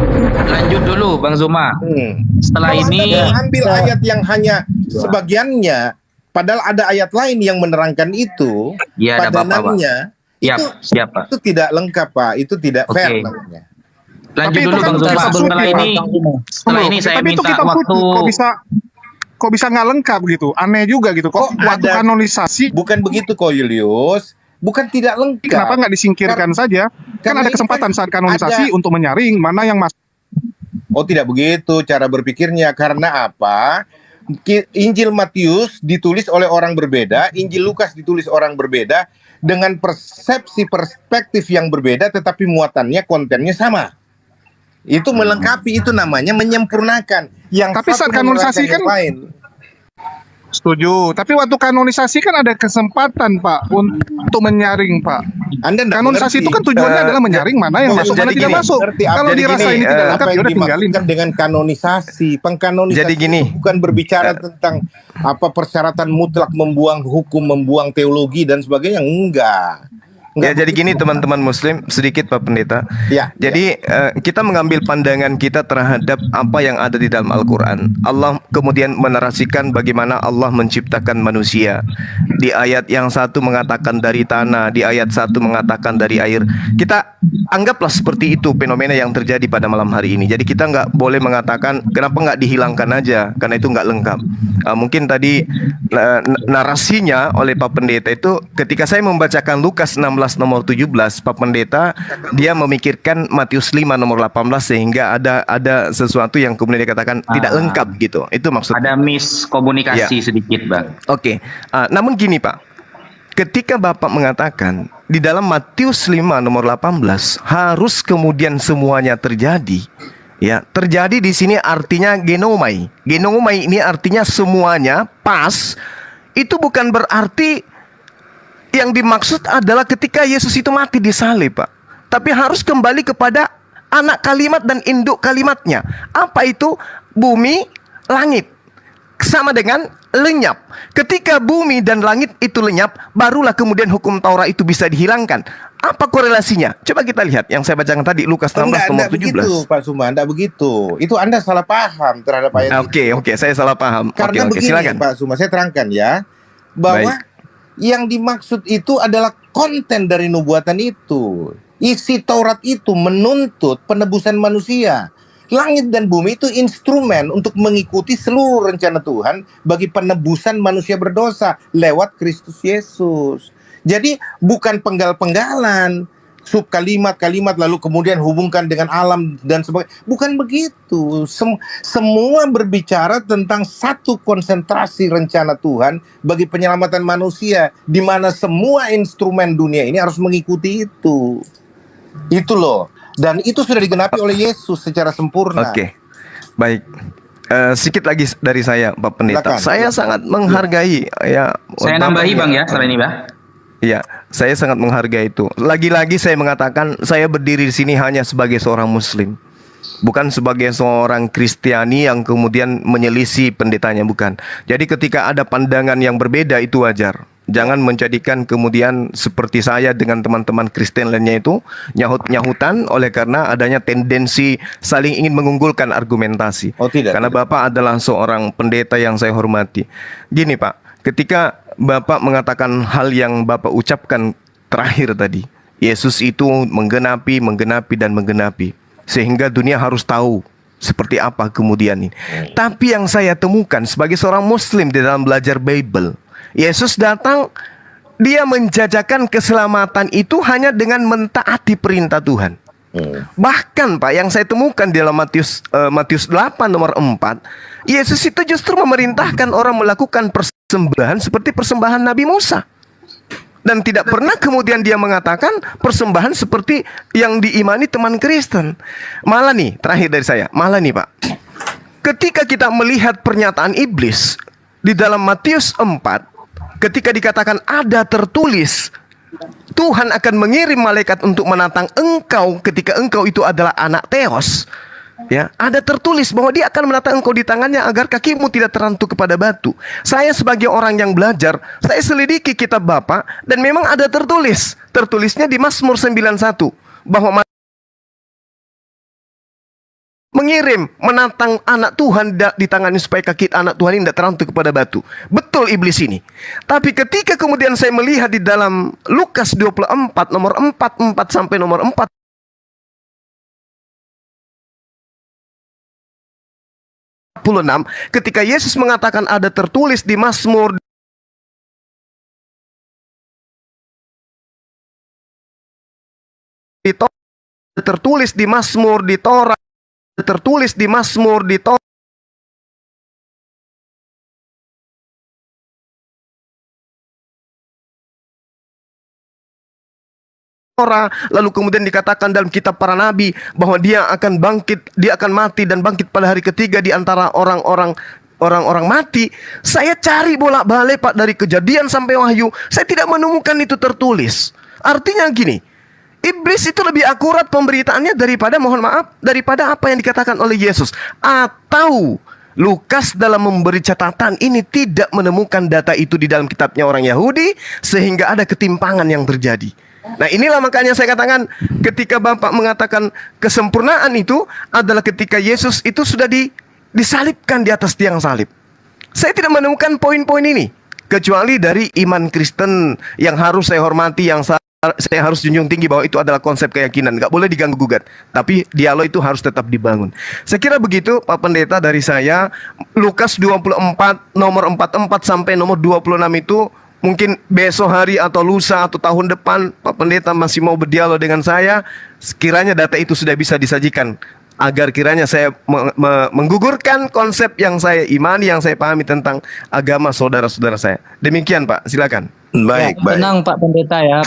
Lanjut dulu, Bang Zuma. Setelah Kalau ini, Anda mau ambil ayat yang hanya sebagiannya, padahal ada ayat lain yang menerangkan itu, Ya, ada Bapak, Pak. padanannya, Siap, siap, Pak. itu tidak lengkap, Pak. Itu tidak Oke. fair namanya. Lanjut Tapi itu dulu, kan Bang kita Zuma. suci, Setelah Pak. ini, setelah ini saya Tapi itu minta kita waktu. kok bisa nggak lengkap gitu? Aneh juga gitu. Kok Kok waktu ada- kanonisasi Bukan begitu kok, Julius. Bukan tidak lengkap. kenapa nggak disingkirkan saja? Kan karena ada kesempatan ini saat kanonisasi ada- untuk menyaring mana yang masuk. Oh, tidak begitu cara berpikirnya. Karena apa? Injil Matius ditulis oleh orang berbeda, Injil Lukas ditulis orang berbeda, dengan persepsi perspektif yang berbeda, tetapi muatannya, kontennya sama. Itu melengkapi, itu namanya menyempurnakan. Yang Tapi satu saat kanonisasi menerangkan yang kan- lain. Setuju. Tapi waktu kanonisasi kan ada kesempatan, Pak, untuk menyaring, Pak. Anda nggak Kanonisasi mengerti. itu kan tujuannya adalah menyaring mana yang masuk, mana jadi tidak gini, masuk. ngerti, Kalau jadi dirasa gini, ini tidak apa lengkap, yang ya udah tinggalin. dimaksudkan dengan kanonisasi. Pengkanonisasi Jadi gini. itu bukan berbicara tentang apa persyaratan mutlak membuang hukum, membuang teologi dan sebagainya, enggak. Ya, Nggak jadi gini begitu. teman-teman Muslim, sedikit Pak Pendeta. Ya, Jadi kita mengambil pandangan kita terhadap apa yang ada di dalam Al-Quran. Allah kemudian menarasikan bagaimana Allah menciptakan manusia. Di ayat yang satu mengatakan dari tanah, di ayat satu mengatakan dari air. Kita anggaplah seperti itu fenomena yang terjadi pada malam hari ini. Jadi kita nggak boleh mengatakan kenapa nggak dihilangkan aja, karena itu nggak lengkap. Mungkin tadi narasinya oleh Pak Pendeta itu ketika saya membacakan Lukas 16 nomor 17, Pak Pendeta dia memikirkan Matius 5 nomor 18 sehingga ada sesuatu yang kemudian dikatakan tidak lengkap gitu. Itu maksudnya. Ada miskomunikasi sedikit, Bang. Oke. Namun gini Pak, ketika Bapak mengatakan di dalam Matius 5 nomor 18 harus kemudian semuanya terjadi. Ya, terjadi di sini artinya genomai. Genomai ini artinya semuanya pas. Itu bukan berarti yang dimaksud adalah ketika Yesus itu mati di salib, Pak. Tapi harus kembali kepada anak kalimat dan induk kalimatnya. Apa itu? Bumi, langit. Sama dengan lenyap. Ketika bumi dan langit itu lenyap, barulah kemudian hukum Taurat itu bisa dihilangkan. Apa korelasinya? Coba kita lihat yang saya bacakan tadi, Lukas 16 nomor 17. begitu, Pak Suma, enggak begitu. Itu Anda salah paham terhadap ayat itu. Oke, saya salah paham. Karena Oke, begini, silakan. Pak Suma, saya terangkan ya, bahwa yang dimaksud itu adalah konten dari nubuatan itu. Isi Taurat itu menuntut penebusan manusia. Langit dan bumi itu instrumen untuk mengikuti seluruh rencana Tuhan bagi penebusan manusia berdosa lewat Kristus Yesus. Jadi bukan penggal-penggalan, sub kalimat-kalimat lalu kemudian hubungkan dengan alam dan sebagainya. Bukan begitu. Semua berbicara tentang satu konsentrasi rencana Tuhan bagi penyelamatan manusia, di mana semua instrumen dunia ini harus mengikuti itu. Itu loh. Dan itu sudah digenapi oleh Yesus secara sempurna. Oke, baik. Sedikit lagi dari saya, Pak Pendeta. Silakan. Saya sangat menghargai ya. Saya nambahi, Bang, ya, setelah ini, Bang. Iya, saya sangat menghargai itu. Lagi-lagi saya mengatakan saya berdiri di sini hanya sebagai seorang Muslim, bukan sebagai seorang Kristiani yang kemudian menyelisih pendetanya, bukan. Jadi ketika ada pandangan yang berbeda itu wajar. Jangan menjadikan kemudian seperti saya dengan teman-teman Kristen lainnya itu nyahut-nyahutan oleh karena adanya tendensi saling ingin mengunggulkan argumentasi. Oh, tidak. Karena Bapak adalah seorang pendeta yang saya hormati. Gini Pak, ketika Bapak mengatakan hal yang Bapak ucapkan terakhir tadi, Yesus itu menggenapi, dan menggenapi. Sehingga dunia harus tahu seperti apa kemudian ini. Tapi yang saya temukan sebagai seorang Muslim di dalam belajar Bible, Yesus datang, dia menjajakan keselamatan itu hanya dengan mentaati perintah Tuhan. Bahkan Pak, yang saya temukan di dalam Matius 8 nomor 4, Yesus itu justru memerintahkan orang melakukan persembahan seperti persembahan Nabi Musa. Dan tidak pernah kemudian dia mengatakan persembahan seperti yang diimani teman Kristen. Malah nih, terakhir dari saya, malah nih Pak, ketika kita melihat pernyataan iblis di dalam Matius 4, ketika dikatakan ada tertulis Tuhan akan mengirim malaikat untuk menantang engkau ketika engkau itu adalah anak Theos. Ya, ada tertulis bahwa dia akan menatang engkau di tangannya agar kakimu tidak terantuk kepada batu. Saya sebagai orang yang belajar, saya selidiki kitab Bapak dan memang ada tertulis. Tertulisnya di Mazmur 91 bahwa mengirim, menantang anak Tuhan di tangannya supaya kaki anak Tuhan ini tidak terantuk kepada batu. Betul iblis ini. Tapi ketika kemudian saya melihat di dalam Lukas 24 nomor 44 sampai nomor 4, ketika Yesus mengatakan ada tertulis di Mazmur, tertulis di Mazmur di Torah, tertulis di Mazmur di Torah, lalu kemudian dikatakan dalam kitab para nabi bahwa dia akan bangkit, dia akan mati dan bangkit pada hari ketiga di antara orang-orang mati. Saya cari bolak-balik Pak dari Kejadian sampai Wahyu, saya tidak menemukan itu tertulis. Artinya gini, iblis itu lebih akurat pemberitaannya daripada, mohon maaf, daripada apa yang dikatakan oleh Yesus. Atau Lukas dalam memberi catatan ini tidak menemukan data itu di dalam kitabnya orang Yahudi, sehingga ada ketimpangan yang terjadi. Nah, inilah makanya saya katakan ketika Bapak mengatakan kesempurnaan itu adalah ketika Yesus itu sudah disalibkan di atas tiang salib. Saya tidak menemukan poin-poin ini kecuali dari iman Kristen yang harus saya hormati, yang saya harus junjung tinggi bahwa itu adalah konsep keyakinan, nggak boleh diganggu gugat. Tapi dialog itu harus tetap dibangun. Saya kira begitu Pak Pendeta dari saya. Lukas 24 nomor 44 sampai nomor 26 itu mungkin besok hari atau lusa atau tahun depan Pak Pendeta masih mau berdialog dengan saya. Sekiranya data itu sudah bisa disajikan, agar kiranya saya menggugurkan konsep yang saya imani, yang saya pahami tentang agama saudara-saudara saya. Demikian Pak, silakan. Baik, baik. Tenang Pak Pendeta ya.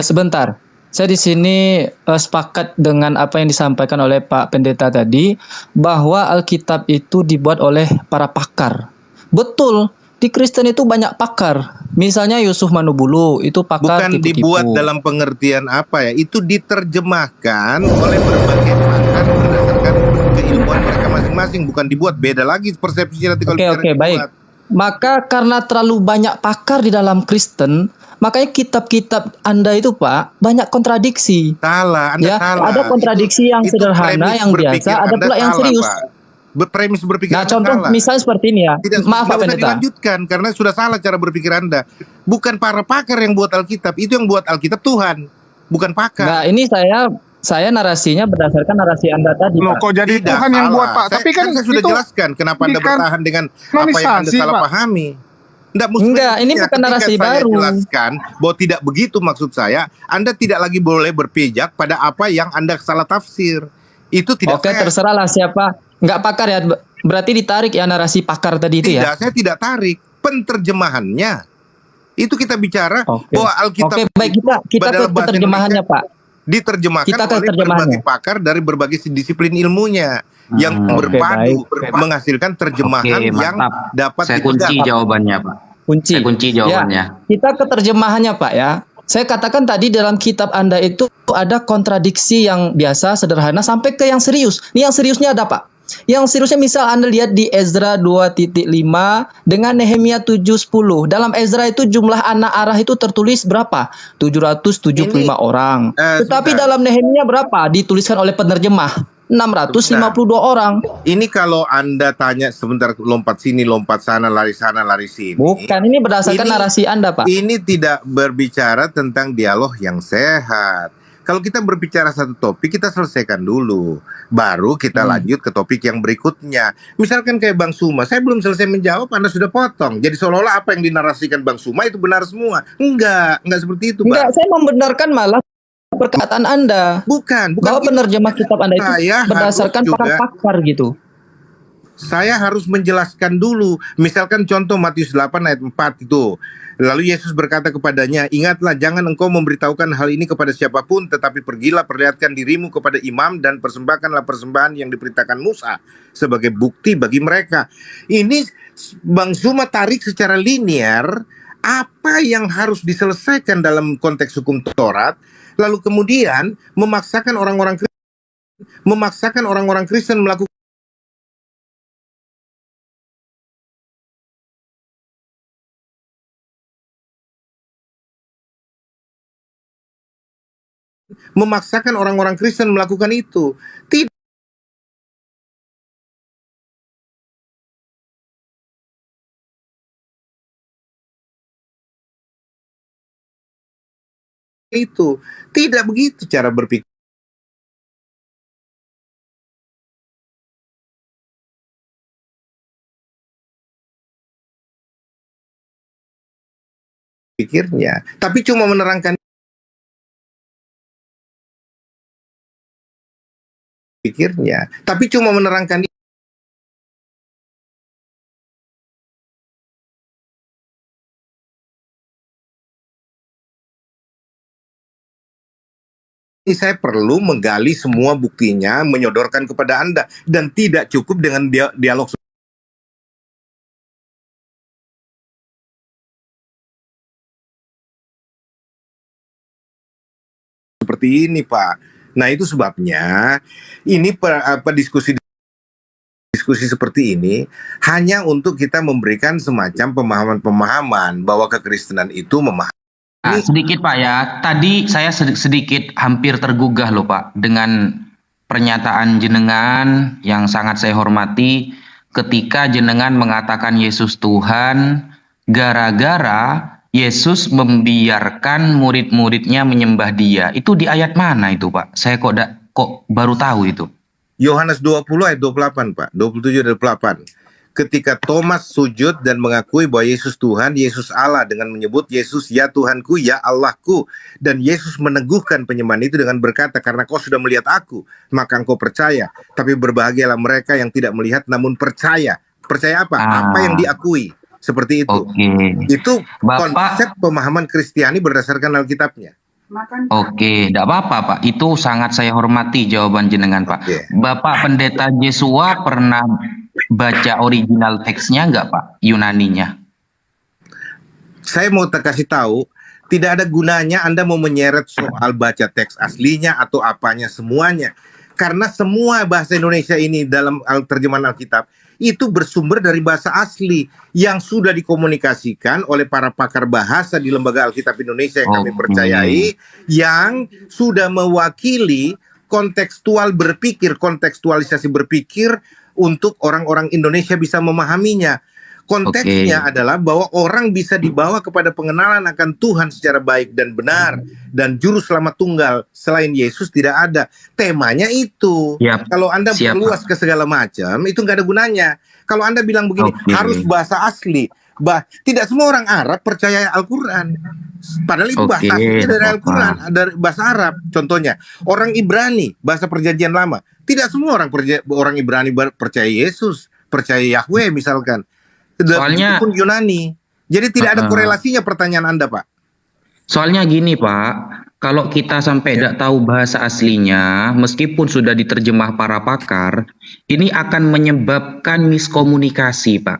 Sebentar. Saya di sini sepakat dengan apa yang disampaikan oleh Pak Pendeta tadi, bahwa Alkitab itu dibuat oleh para pakar. Betul, di Kristen itu banyak pakar. Misalnya Yusuf Manubulu itu pakar Bukan tipu-tipu. dibuat dalam pengertian apa ya, itu diterjemahkan oleh berbagai pakar berdasarkan keilmuan mereka masing-masing, bukan dibuat. Beda lagi persepsinya nanti kalau bicara Oke, baik. dibuat. Maka karena terlalu banyak pakar di dalam Kristen, makanya kitab-kitab Anda itu Pak banyak kontradiksi. Salah, Anda Ya, salah. ada kontradiksi yang sederhana, premis yang berpikir biasa, ada Anda pula yang salah, serius. Pak. Premis berpikir Nah, Anda contoh salah. misalnya seperti ini ya. Tidak, Maaf Pak usah Pendeta. dilanjutkan karena sudah salah cara berpikir Anda. Bukan para pakar yang buat Alkitab, itu yang buat Alkitab Tuhan, bukan pakar. Nah, ini saya narasinya berdasarkan narasi Anda tadi, Loh, Pak. kok jadi Tidak Tuhan yang salah. buat Pak? Tapi kan saya sudah itu jelaskan kenapa Anda bukan bertahan dengan apa yang Anda nomisasi, salah Pak. pahami. Enggak, Enggak, ini bukan narasi saya baru. jelaskan bahwa tidak begitu maksud saya, Anda tidak lagi boleh berpijak pada apa yang Anda salah tafsir. Itu tidak Oke, fair. terserahlah siapa. Enggak pakar ya. Berarti ditarik ya narasi pakar tadi itu Tidak, ya. saya tidak tarik penterjemahannya. Itu kita bicara Oke. bahwa Alkitab Oke, baik kita dalam ke bahasa terjemahannya, Indonesia Pak. diterjemahkan Kita ke oleh terjemahannya. berbagai pakar dari berbagai disiplin ilmunya yang berpadu baik. menghasilkan terjemahan Oke, yang mantap. dapat Saya kunci dipegang. jawabannya, Pak. Kunci. Saya kunci jawabannya. Ya, kita ke terjemahannya, Pak ya. Saya katakan tadi dalam kitab Anda itu ada kontradiksi yang biasa, sederhana, sampai ke yang serius. Ini yang seriusnya ada, Pak. Yang seriusnya misal Anda lihat di Ezra 2.5 dengan Nehemia 7.10. Dalam Ezra itu jumlah anak arah itu tertulis berapa? 775 orang. Tetapi sebentar. dalam Nehemia berapa? Dituliskan oleh penerjemah. 652 orang. Ini kalau Anda tanya sebentar, lompat sini, lompat sana, lari sini. Bukan, ini berdasarkan Ini- narasi Anda, Pak. Ini tidak berbicara tentang dialog yang sehat. Kalau kita berbicara satu topik, kita selesaikan dulu. Baru kita lanjut ke topik yang berikutnya. Misalkan kayak Bang Suma, saya belum selesai menjawab, Anda sudah potong. Jadi seolah-olah apa yang dinarasikan Bang Suma itu benar semua. Enggak seperti itu, Enggak, Bang. saya membenarkan malah perkataan Anda. Bukan Bahwa gitu. penerjemah kitab Anda itu Saya berdasarkan harus juga- pakar-pakar gitu. Saya harus menjelaskan dulu. Misalkan contoh Matius 8 ayat 4 itu. Lalu Yesus berkata kepadanya, "Ingatlah, jangan engkau memberitahukan hal ini kepada siapapun, tetapi pergilah perlihatkan dirimu kepada imam dan persembahkanlah persembahan yang diperintahkan Musa sebagai bukti bagi mereka." Ini Bang Suma tarik secara linear apa yang harus diselesaikan dalam konteks hukum Taurat, lalu kemudian memaksakan orang-orang Kristen melakukan itu. Tidak itu. Tidak begitu cara berpikir. Pikirnya, tapi cuma menerangkan pikirnya, tapi cuma menerangkan ini. Saya perlu menggali semua buktinya, menyodorkan kepada Anda, dan tidak cukup dengan dialog seperti ini, Pak. Nah, itu sebabnya ini diskusi seperti ini hanya untuk kita memberikan semacam pemahaman-pemahaman bahwa kekristenan itu memahami Nah, sedikit Pak ya. Tadi saya sedikit hampir tergugah loh Pak dengan pernyataan jenengan yang sangat saya hormati ketika jenengan mengatakan Yesus Tuhan gara-gara Yesus membiarkan murid-muridnya menyembah Dia. Itu di ayat mana itu Pak? Saya kok baru tahu itu. Yohanes 20 ayat 28 Pak, 27 dan 28. Ketika Thomas sujud dan mengakui bahwa Yesus Tuhan, Yesus Allah dengan menyebut Yesus ya Tuhanku, ya Allahku. Dan Yesus meneguhkan penyembahan itu dengan berkata, karena kau sudah melihat aku, maka engkau percaya. Tapi berbahagialah mereka yang tidak melihat namun percaya. Percaya apa? Apa yang diakui. Seperti itu. Itu konsep pemahaman Kristiani berdasarkan Alkitabnya. Oke, tidak apa-apa Pak. Itu sangat saya hormati jawaban jenengan Pak. Bapak Pendeta Jesua pernah baca original teksnya nggak Pak? Yunaninya? Saya mau kasih tahu, tidak ada gunanya Anda mau menyeret soal baca teks aslinya atau apanya semuanya. Karena semua bahasa Indonesia ini dalam terjemahan Alkitab itu bersumber dari bahasa asli yang sudah dikomunikasikan oleh para pakar bahasa di Lembaga Alkitab Indonesia yang kami percayai, yang sudah mewakili kontekstual berpikir, kontekstualisasi berpikir untuk orang-orang Indonesia bisa memahaminya. Konteksnya adalah bahwa orang bisa dibawa kepada pengenalan akan Tuhan secara baik dan benar, dan juru selamat tunggal selain Yesus tidak ada. Temanya itu. Kalau Anda perluas ke segala macam, itu nggak ada gunanya. Kalau Anda bilang begini, harus bahasa asli. Tidak semua orang Arab percaya Al-Quran. Padahal itu bahasa aslinya dari Al-Quran, dari bahasa Arab. Contohnya, orang Ibrani, bahasa perjanjian lama. Tidak semua orang Ibrani percaya Yesus, percaya Yahweh misalkan. Soalnya pun Yunani. Jadi tidak ada korelasinya pertanyaan Anda, Pak. Soalnya gini, Pak. Kalau kita sampai tidak tahu bahasa aslinya, meskipun sudah diterjemah para pakar, ini akan menyebabkan miskomunikasi, Pak.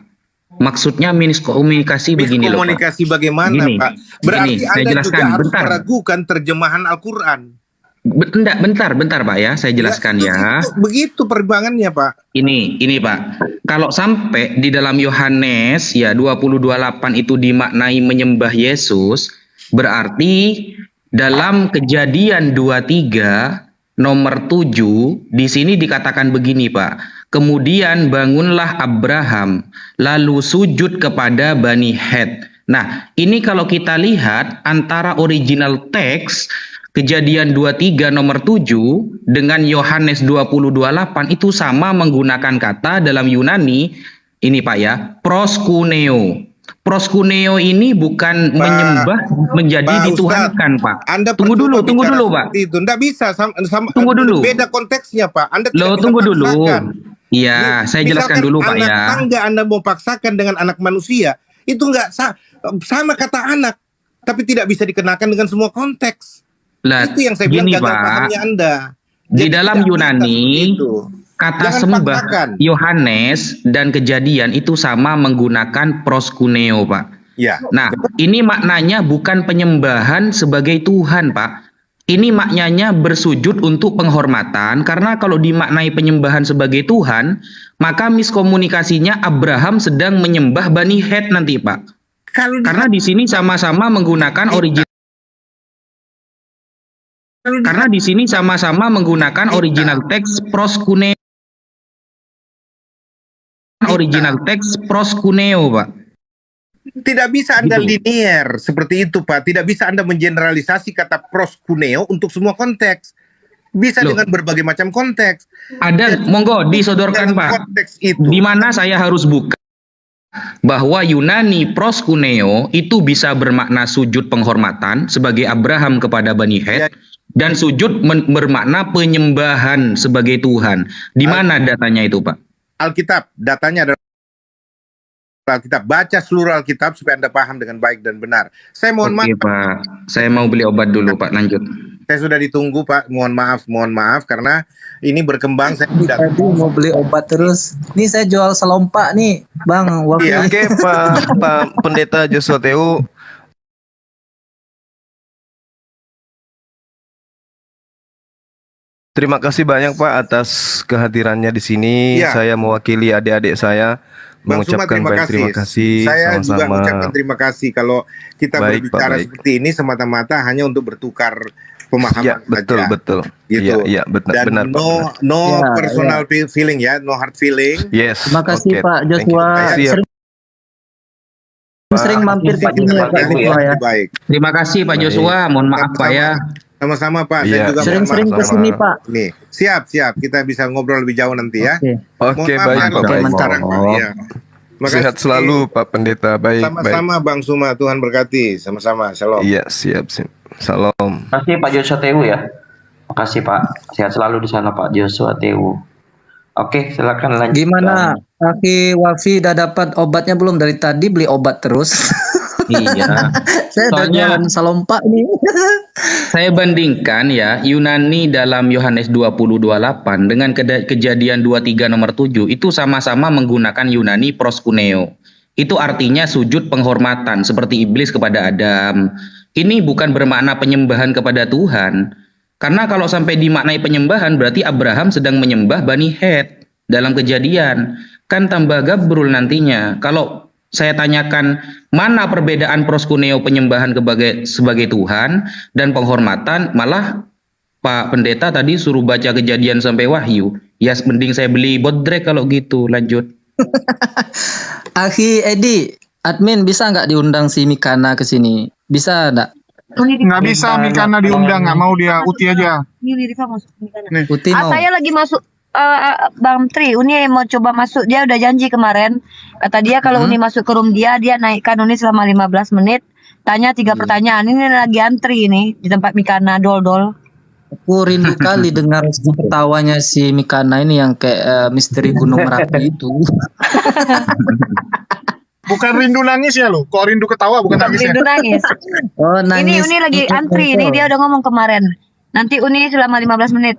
Maksudnya miskomunikasi begini loh, Pak. Miskomunikasi bagaimana, gini, Pak? Berarti saya Anda jelaskan, juga harus bentar. meragukan terjemahan Al-Quran. Bentar Pak ya, saya jelaskan ya. Begitu perkembangannya Pak. Ini Pak, kalau sampai di dalam Yohanes ya 20:28 itu dimaknai menyembah Yesus, berarti dalam Kejadian 23 nomor 7 di sini dikatakan begini Pak. Kemudian bangunlah Abraham lalu sujud kepada Bani Het. Nah, ini kalau kita lihat antara original teks Kejadian 23 nomor 7 dengan Yohanes 20:28 itu sama menggunakan kata dalam Yunani ini Pak ya, proskuneo. Proskuneo ini bukan menyembah menjadi dituhankan Pak. Anda tunggu dulu Pak. Itu enggak bisa tunggu dulu. Beda konteksnya Pak. Anda tidak tunggu bisa dulu. paksakan. Iya, saya jelaskan dulu Pak ya. Anak tangga Anda mau paksakan dengan anak manusia, itu enggak sama kata anak, tapi tidak bisa dikenakan dengan semua konteks. Itu yang saya bilang gagal pahamnya Anda. Di dalam Yunani kata sembah Yohanes dan Kejadian itu sama menggunakan proskuneo Pak. Ya. Nah ini maknanya bukan penyembahan sebagai Tuhan Pak. Ini maknanya bersujud untuk penghormatan, karena kalau dimaknai penyembahan sebagai Tuhan, maka miskomunikasinya Abraham sedang menyembah Bani Het nanti Pak. Karena di sini sama-sama menggunakan original. Karena di sini sama-sama menggunakan original teks proskuneo. Original teks proskuneo, Pak. Tidak bisa Anda linear seperti itu, Pak. Tidak bisa Anda mengeneralisasi kata proskuneo untuk semua konteks. Bisa dengan berbagai macam konteks. Ada, monggo disodorkan, Pak. Konteks itu. Di mana saya harus buka bahwa Yunani proskuneo itu bisa bermakna sujud penghormatan sebagai Abraham kepada Bani Het. Dan sujud bermakna penyembahan sebagai Tuhan. Di mana datanya itu, Pak? Alkitab, datanya adalah Alkitab. Baca seluruh Alkitab supaya Anda paham dengan baik dan benar. Saya mohon maaf, Pak. Saya mau beli obat dulu, Pak. Lanjut. Saya sudah ditunggu, Pak. Mohon maaf karena ini berkembang. Saya tidak mau beli obat terus. Ini saya jual selompak nih, Bang. Iya, oke, Pak Pendeta Joshua Teu. Terima kasih banyak Pak atas kehadirannya di sini. Saya mewakili adik-adik saya Bang Suma, mengucapkan terima kasih. Saya juga Sama-sama. mengucapkan terima kasih kalau kita Baik, Pak, berbicara baik. seperti ini semata-mata hanya untuk bertukar Ya, pemahaman betul, saja. betul. Gitu. Iya, benar, Dan benar, Pak. Benar. no Ya, personal feeling ya, no hard feeling. Yes. Terima kasih oke. Pak Thank you. Joshua. Siap, Sering mampir Pak ke sini ya Pak Joshua, Joshua ya. Baik. Terima kasih Pak Baik. Joshua. Mohon maaf Pak ya. Sama-sama Pak. Iya, Saya juga mohon Sering-sering maaf. ke sini Pak. Nih, siap. Kita bisa ngobrol lebih jauh nanti ya. Oke. Oke, Mohon maaf baik, harus Pak. Oke, pergi mantap. sekarang, Pak. Ya. Makasih. Sehat selalu, Pak Pendeta. Baik, baik. Sama-sama Bang Suma, Tuhan berkati. Sama-sama. Shalom. Iya, siap, siap. Salam. Terima kasih Pak Joshua Tewu ya. Makasih Pak. Sehat selalu di sana Pak Joshua Tewu. Oke, silakan lanjut. Gimana? Aki Wafi udah dapat obatnya belum? Dari tadi beli obat terus. Iya. Saya udah Soalnya- jalan salompak nih. Saya bandingkan ya Yunani dalam Yohanes 20:28 dengan kejadian 23 nomor 7 itu sama-sama menggunakan Yunani proskuneo. Itu artinya sujud penghormatan seperti iblis kepada Adam. Ini bukan bermakna penyembahan kepada Tuhan. Karena kalau sampai dimaknai penyembahan berarti Abraham sedang menyembah Bani Het dalam kejadian. Kan tambah gabrul nantinya. Kalau saya tanyakan mana perbedaan proskuneo penyembahan sebagai Tuhan dan penghormatan, malah Pak Pendeta tadi suruh baca kejadian sampai Wahyu. Ya mending saya beli bodrek kalau gitu. Lanjut. Aki Edi, admin bisa nggak diundang si Mikana ke sini? Bisa nggak? Nggak bisa Mikana diundang, nggak mau dia, Uti aja. Ini Rifa masuk. Uti mau. Saya lagi masuk Bang Tri, Uni mau coba masuk, dia udah janji kemarin. Kata dia kalau Uni masuk ke room dia naikkan Uni selama 15 menit, tanya 3 pertanyaan. Ini lagi antri ini di tempat Mikana dol-dol. Aku rindu kali dengar ketawanya si Mikana ini yang kayak misteri Gunung Merapi itu. Bukan rindu nangis ya lo, kok rindu ketawa bukan nangis ya. Rindu nangis. Oh, nangis. Ini Uni lagi antri, ini dia udah ngomong kemarin. Nanti Uni selama 15 menit.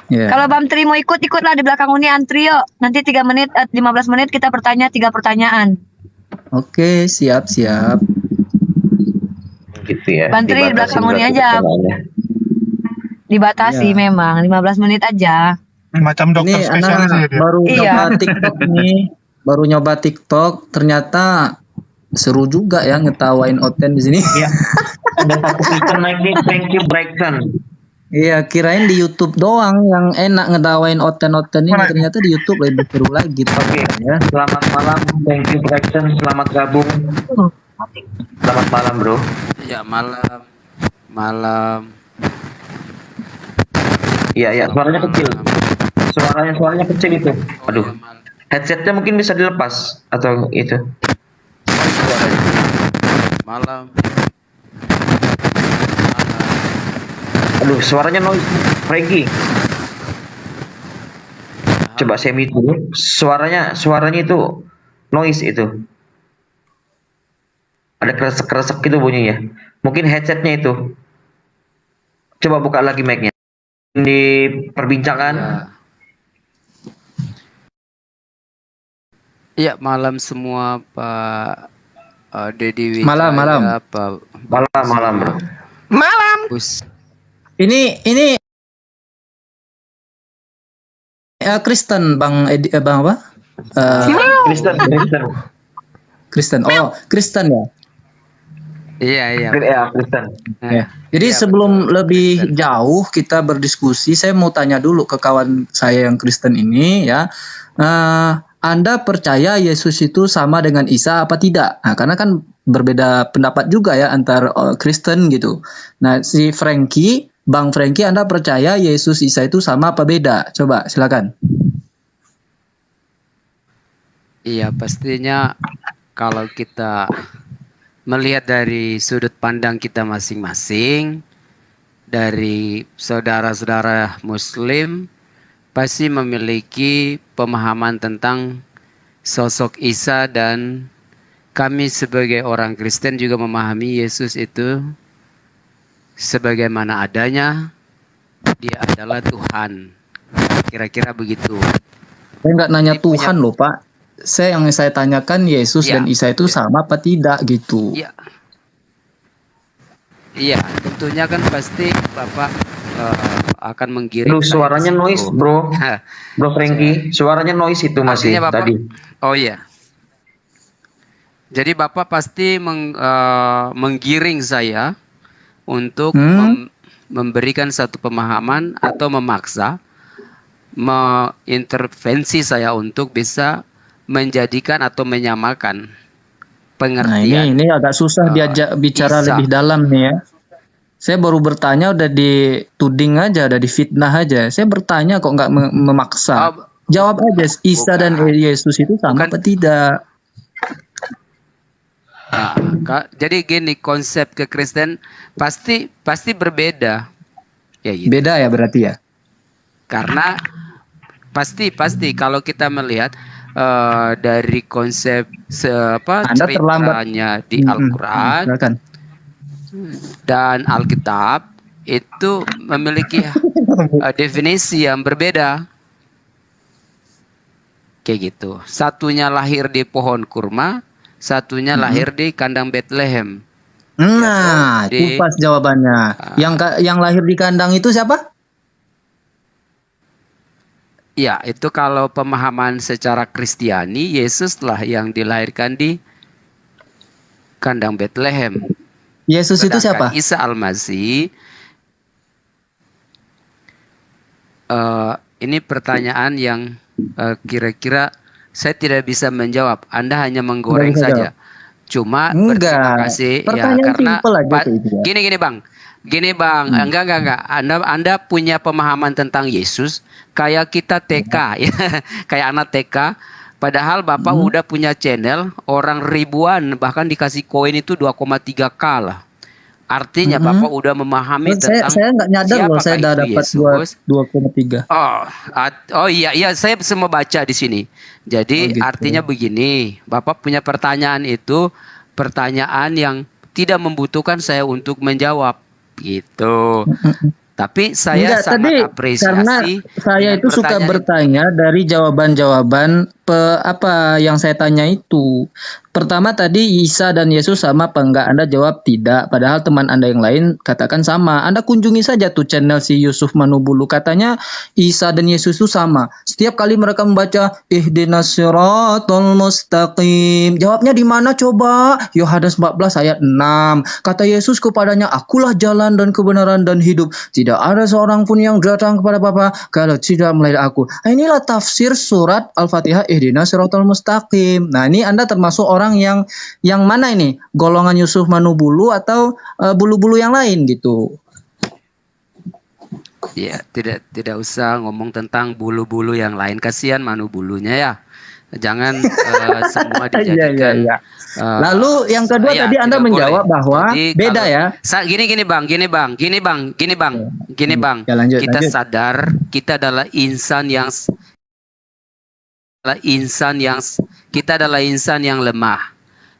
Ya. Kalau Bang Tri mau ikutlah di belakang Uni antri yuk. Nanti 15 menit kita bertanya 3 pertanyaan. Oke, siap. Gitu ya. Bang Tri di belakang Uni aja. Dibatasi Iya. memang 15 menit aja. Macam dokter Ini spesialis anak ya dia. baru Iya. nyoba TikTok nih. Baru nyoba TikTok, ternyata seru juga ya ngetawain Oten di sini. Iya. Ada satu fitur naik nih, thank you Brighton. Iya, kirain di YouTube doang yang enak ngedawain Oten-Oten ini, Mana? ternyata di YouTube lebih seru lagi Oke. ya. Selamat malam, thank you Brighton. Selamat gabung. Selamat malam bro. Ya malam. Iya, suaranya kecil. Suaranya kecil itu. Aduh. Headsetnya mungkin bisa dilepas atau itu. Malam. Aduh, suaranya noise. Frankie. Coba saya mute dulu. Suaranya itu noise itu. Ada kresek-kresek gitu bunyinya. Mungkin headsetnya itu. Coba buka lagi mic-nya. Di perbincangan. Iya, malam semua Pak Dedi Wijaya. Malam. Pak Malam bro. Bus. Ini Kristen Bang Edi, Bang apa? Kristen. Kristen. Oh, Kristen ya. Iya. Ya, Kristen. Ya. Jadi Iya, sebelum betul, lebih Kristen. jauh kita berdiskusi, saya mau tanya dulu ke kawan saya yang Kristen ini ya. Anda percaya Yesus itu sama dengan Isa apa tidak? Nah, karena kan berbeda pendapat juga ya antar Kristen gitu. Nah, si Bang Frankie, Anda percaya Yesus Isa itu sama apa beda? Coba silakan. Iya, pastinya kalau kita melihat dari sudut pandang kita masing-masing, dari saudara-saudara Muslim, pasti memiliki pemahaman tentang sosok Isa, dan kami sebagai orang Kristen juga memahami Yesus itu sebagaimana adanya, dia adalah Tuhan. Kira-kira begitu. Saya nggak nanya Ini punya- Tuhan loh Pak. Yang saya tanyakan Yesus Ya. dan Isa itu sama apa tidak gitu. Iya. Iya, tentunya kan pasti Bapak akan menggiring Lu saya ke suaranya noise, situ. bro. Bro Frankie, suaranya noise itu masih Artinya Bapak, tadi. oh iya. Jadi Bapak pasti menggiring saya untuk memberikan satu pemahaman atau memaksa, mengintervensi saya untuk bisa menjadikan atau menyamakan Nah, pengertian ini agak susah diajak bicara Isa. lebih dalam nih ya. Saya baru bertanya udah dituding aja, udah difitnah aja. Saya bertanya kok nggak memaksa. Oh, Jawab aja, Isa dan bukan. Yesus itu sama Bukan. apa tidak? Nah, jadi gini, konsep kekristen pasti berbeda. Ya gitu. Beda ya berarti ya? Karena pasti kalau kita melihat dari konsep Anda terlambat. ceritanya di Al-Quran Silakan. dan Alkitab itu memiliki definisi yang berbeda. Kayak gitu. Satunya lahir di pohon kurma, satunya lahir di kandang Bethlehem. Nah, Di- itu pas jawabannya. Yang lahir di kandang itu siapa? Ya, itu kalau pemahaman secara Kristiani, Yesuslah yang dilahirkan di kandang Bethlehem. Yesus itu siapa? Sedangkan Isa Al-Masih, ini pertanyaan yang kira-kira saya tidak bisa menjawab. Anda hanya menggoreng Tidak bisa saja. Cuma Enggak. berterima kasih ya Pertanyaan karena simpel aja kayak gitu ya. gini Bang. Gini Bang, enggak. Anda punya pemahaman tentang Yesus kayak kita TK ya. Kayak anak TK. Padahal Bapak udah punya channel, orang ribuan bahkan dikasih koin itu 2,3K lah. Artinya Bapak udah memahami tentang Saya nggak nyadar loh, saya udah itu dapat Yesus. 2,3. Oh iya saya semua baca di sini. Jadi gitu. artinya begini, Bapak punya pertanyaan itu pertanyaan yang tidak membutuhkan saya untuk menjawab gitu. Tapi saya Enggak, sangat tadi apresiasi karena saya dengan itu suka pertanyaan bertanya dari jawaban-jawaban apa yang saya tanya itu. Pertama tadi Isa dan Yesus sama apa enggak? Anda jawab tidak. Padahal teman Anda yang lain katakan sama. Anda kunjungi saja tuh channel si Yusuf Manubulu. Katanya Isa dan Yesus itu sama. Setiap kali mereka membaca ihdinas siratal mustaqim. Jawabnya di mana coba? Yohanes 14 ayat 6. Kata Yesus kepadanya, akulah jalan dan kebenaran dan hidup. Tidak ada seorang pun yang datang kepada Bapa kalau tidak melalui aku. Nah, inilah tafsir surat Al-Fatihah ihdinas siratal mustaqim. Nah, ini Anda termasuk orang yang mana ini? Golongan Yusuf Manubulu atau bulu-bulu yang lain gitu. ya tidak usah ngomong tentang bulu-bulu yang lain. Kasihan Manubulunya ya. Jangan semua dijadikan. Iya. Lalu yang kedua Ya, tadi Anda tidak menjawab boleh. bahwa Jadi beda kalau- ya. Gini bang. Ya, lanjut. Kita sadar kita adalah insan yang lemah.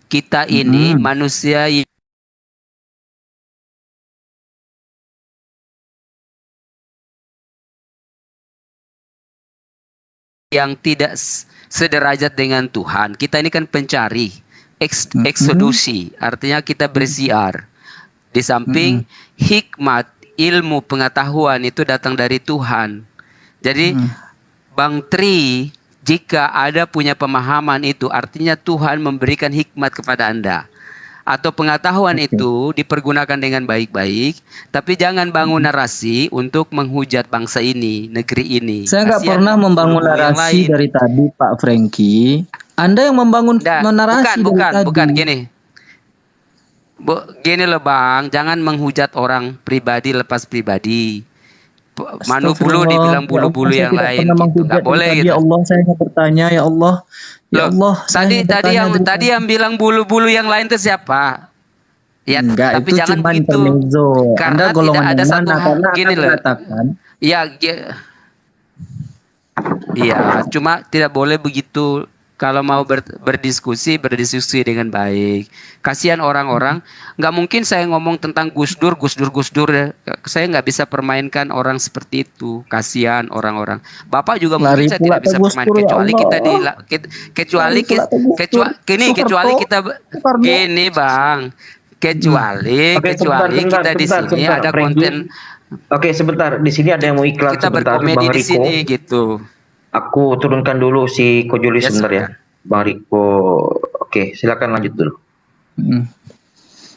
Kita ini manusia yang tidak sederajat dengan Tuhan. Kita ini kan pencari, eksodusi, artinya kita bersiar. Di samping hikmat, ilmu, pengetahuan itu datang dari Tuhan. Jadi Bang Tri, jika ada punya pemahaman itu, artinya Tuhan memberikan hikmat kepada Anda. Atau pengetahuan itu dipergunakan dengan baik-baik, tapi jangan bangun narasi untuk menghujat bangsa ini, negeri ini. Saya nggak Kasihan pernah membangun guru-guru yang narasi lain. dari tadi, Pak Frankie. Anda yang membangun narasi dari Bukan tadi. gini. Gini loh Bang, jangan menghujat orang pribadi lepas pribadi. Manu bulu dibilang bulu-bulu Ya yang Allah, saya lain tidak pernah gitu. Nggak menghujat boleh tadi. gitu. Ya Allah, saya hanya bertanya, ya Allah. Ya Loh, Allah, saya hanya bertanya dari tadi yang bilang bulu-bulu yang lain itu siapa? Ya, Enggak, tapi itu jangan cuma begitu. intermezzo. Karena Anda golongan tidak ada yang satu mana? Karena gini Anda loh. mengatakan Iya, cuma tidak boleh begitu. Kalau mau berdiskusi dengan baik. Kasihan orang-orang. Nggak mungkin saya ngomong tentang Gus Dur. Ya. Saya nggak bisa permainkan orang seperti itu. Kasihan orang-orang. Bapak juga Lari mungkin saya pula tidak bisa ke Gus permain. Dur, ya Kecuali Allah. kita Lari pula ke Gus Dur. kecuali kita Soeharto. gini bang. Kecuali Oke, kita di sebentar, sini ada Frankie. konten. Oke, sebentar. Di sini ada yang mau iklan Kita sebentar, berkomedi Bang di Riko. sini gitu. Aku turunkan dulu si Ko Juli Ya, sebentar ya. silakan. Bang Riko. Oke, silakan lanjut dulu. Mm.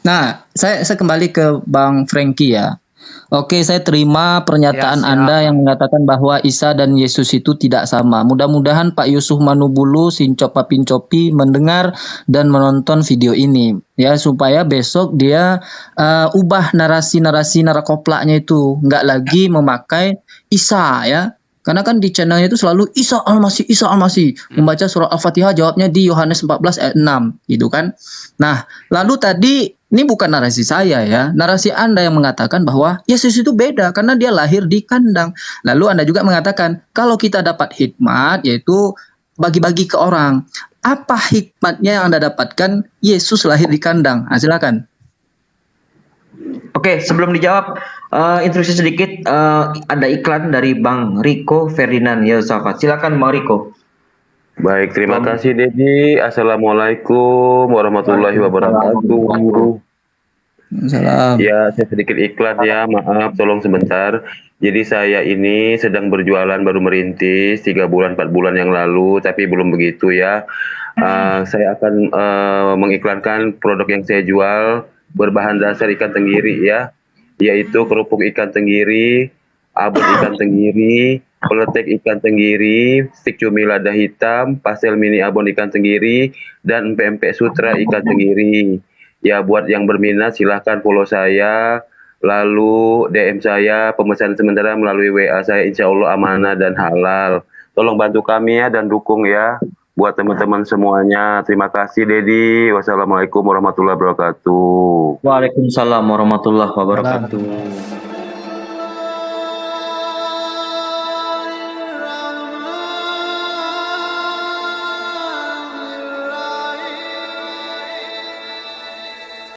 Nah, saya kembali ke Bang Frankie ya. Oke, saya terima pernyataan Ya, siap. Anda yang mengatakan bahwa Isa dan Yesus itu tidak sama. Mudah-mudahan Pak Yusuf Manubulu, Sincop Papincopi mendengar dan menonton video ini ya, supaya besok dia ubah narasi-narasi narakoplaknya itu, nggak lagi memakai Isa ya. Karena kan di channelnya itu selalu Isa Al-Masih, Isa Al-Masih. Membaca surah Al-Fatihah jawabnya di Yohanes 14 ayat 6 gitu kan. Nah, lalu tadi ini bukan narasi saya ya, narasi Anda yang mengatakan bahwa Yesus itu beda karena dia lahir di kandang. Lalu Anda juga mengatakan kalau kita dapat hikmat yaitu bagi-bagi ke orang. Apa hikmatnya yang Anda dapatkan Yesus lahir di kandang? Nah, silakan. Oke, sebelum dijawab, instruksi sedikit, ada iklan dari Bang Riko Ferdinand Yosafat. Silakan Bang Riko. Baik, terima kasih Dedi. Assalamualaikum warahmatullahi wabarakatuh. Salam. Ya, saya sedikit iklan ya, maaf, tolong sebentar. Jadi saya ini sedang berjualan, baru merintis 3 bulan 4 bulan yang lalu, tapi belum begitu ya. Saya akan mengiklankan produk yang saya jual berbahan dasar ikan tenggiri ya, yaitu kerupuk ikan tenggiri, abon ikan tenggiri, peletek ikan tenggiri, stik cumi lada hitam, pastel mini abon ikan tenggiri, dan empek-empek sutra ikan tenggiri. Ya, buat yang berminat silahkan follow saya, lalu DM saya, pemesanan sementara melalui WA saya, insya Allah amanah dan halal. Tolong bantu kami ya dan dukung ya, buat teman-teman semuanya. Terima kasih Dedi. Wassalamualaikum warahmatullahi wabarakatuh. Waalaikumsalam warahmatullahi wabarakatuh.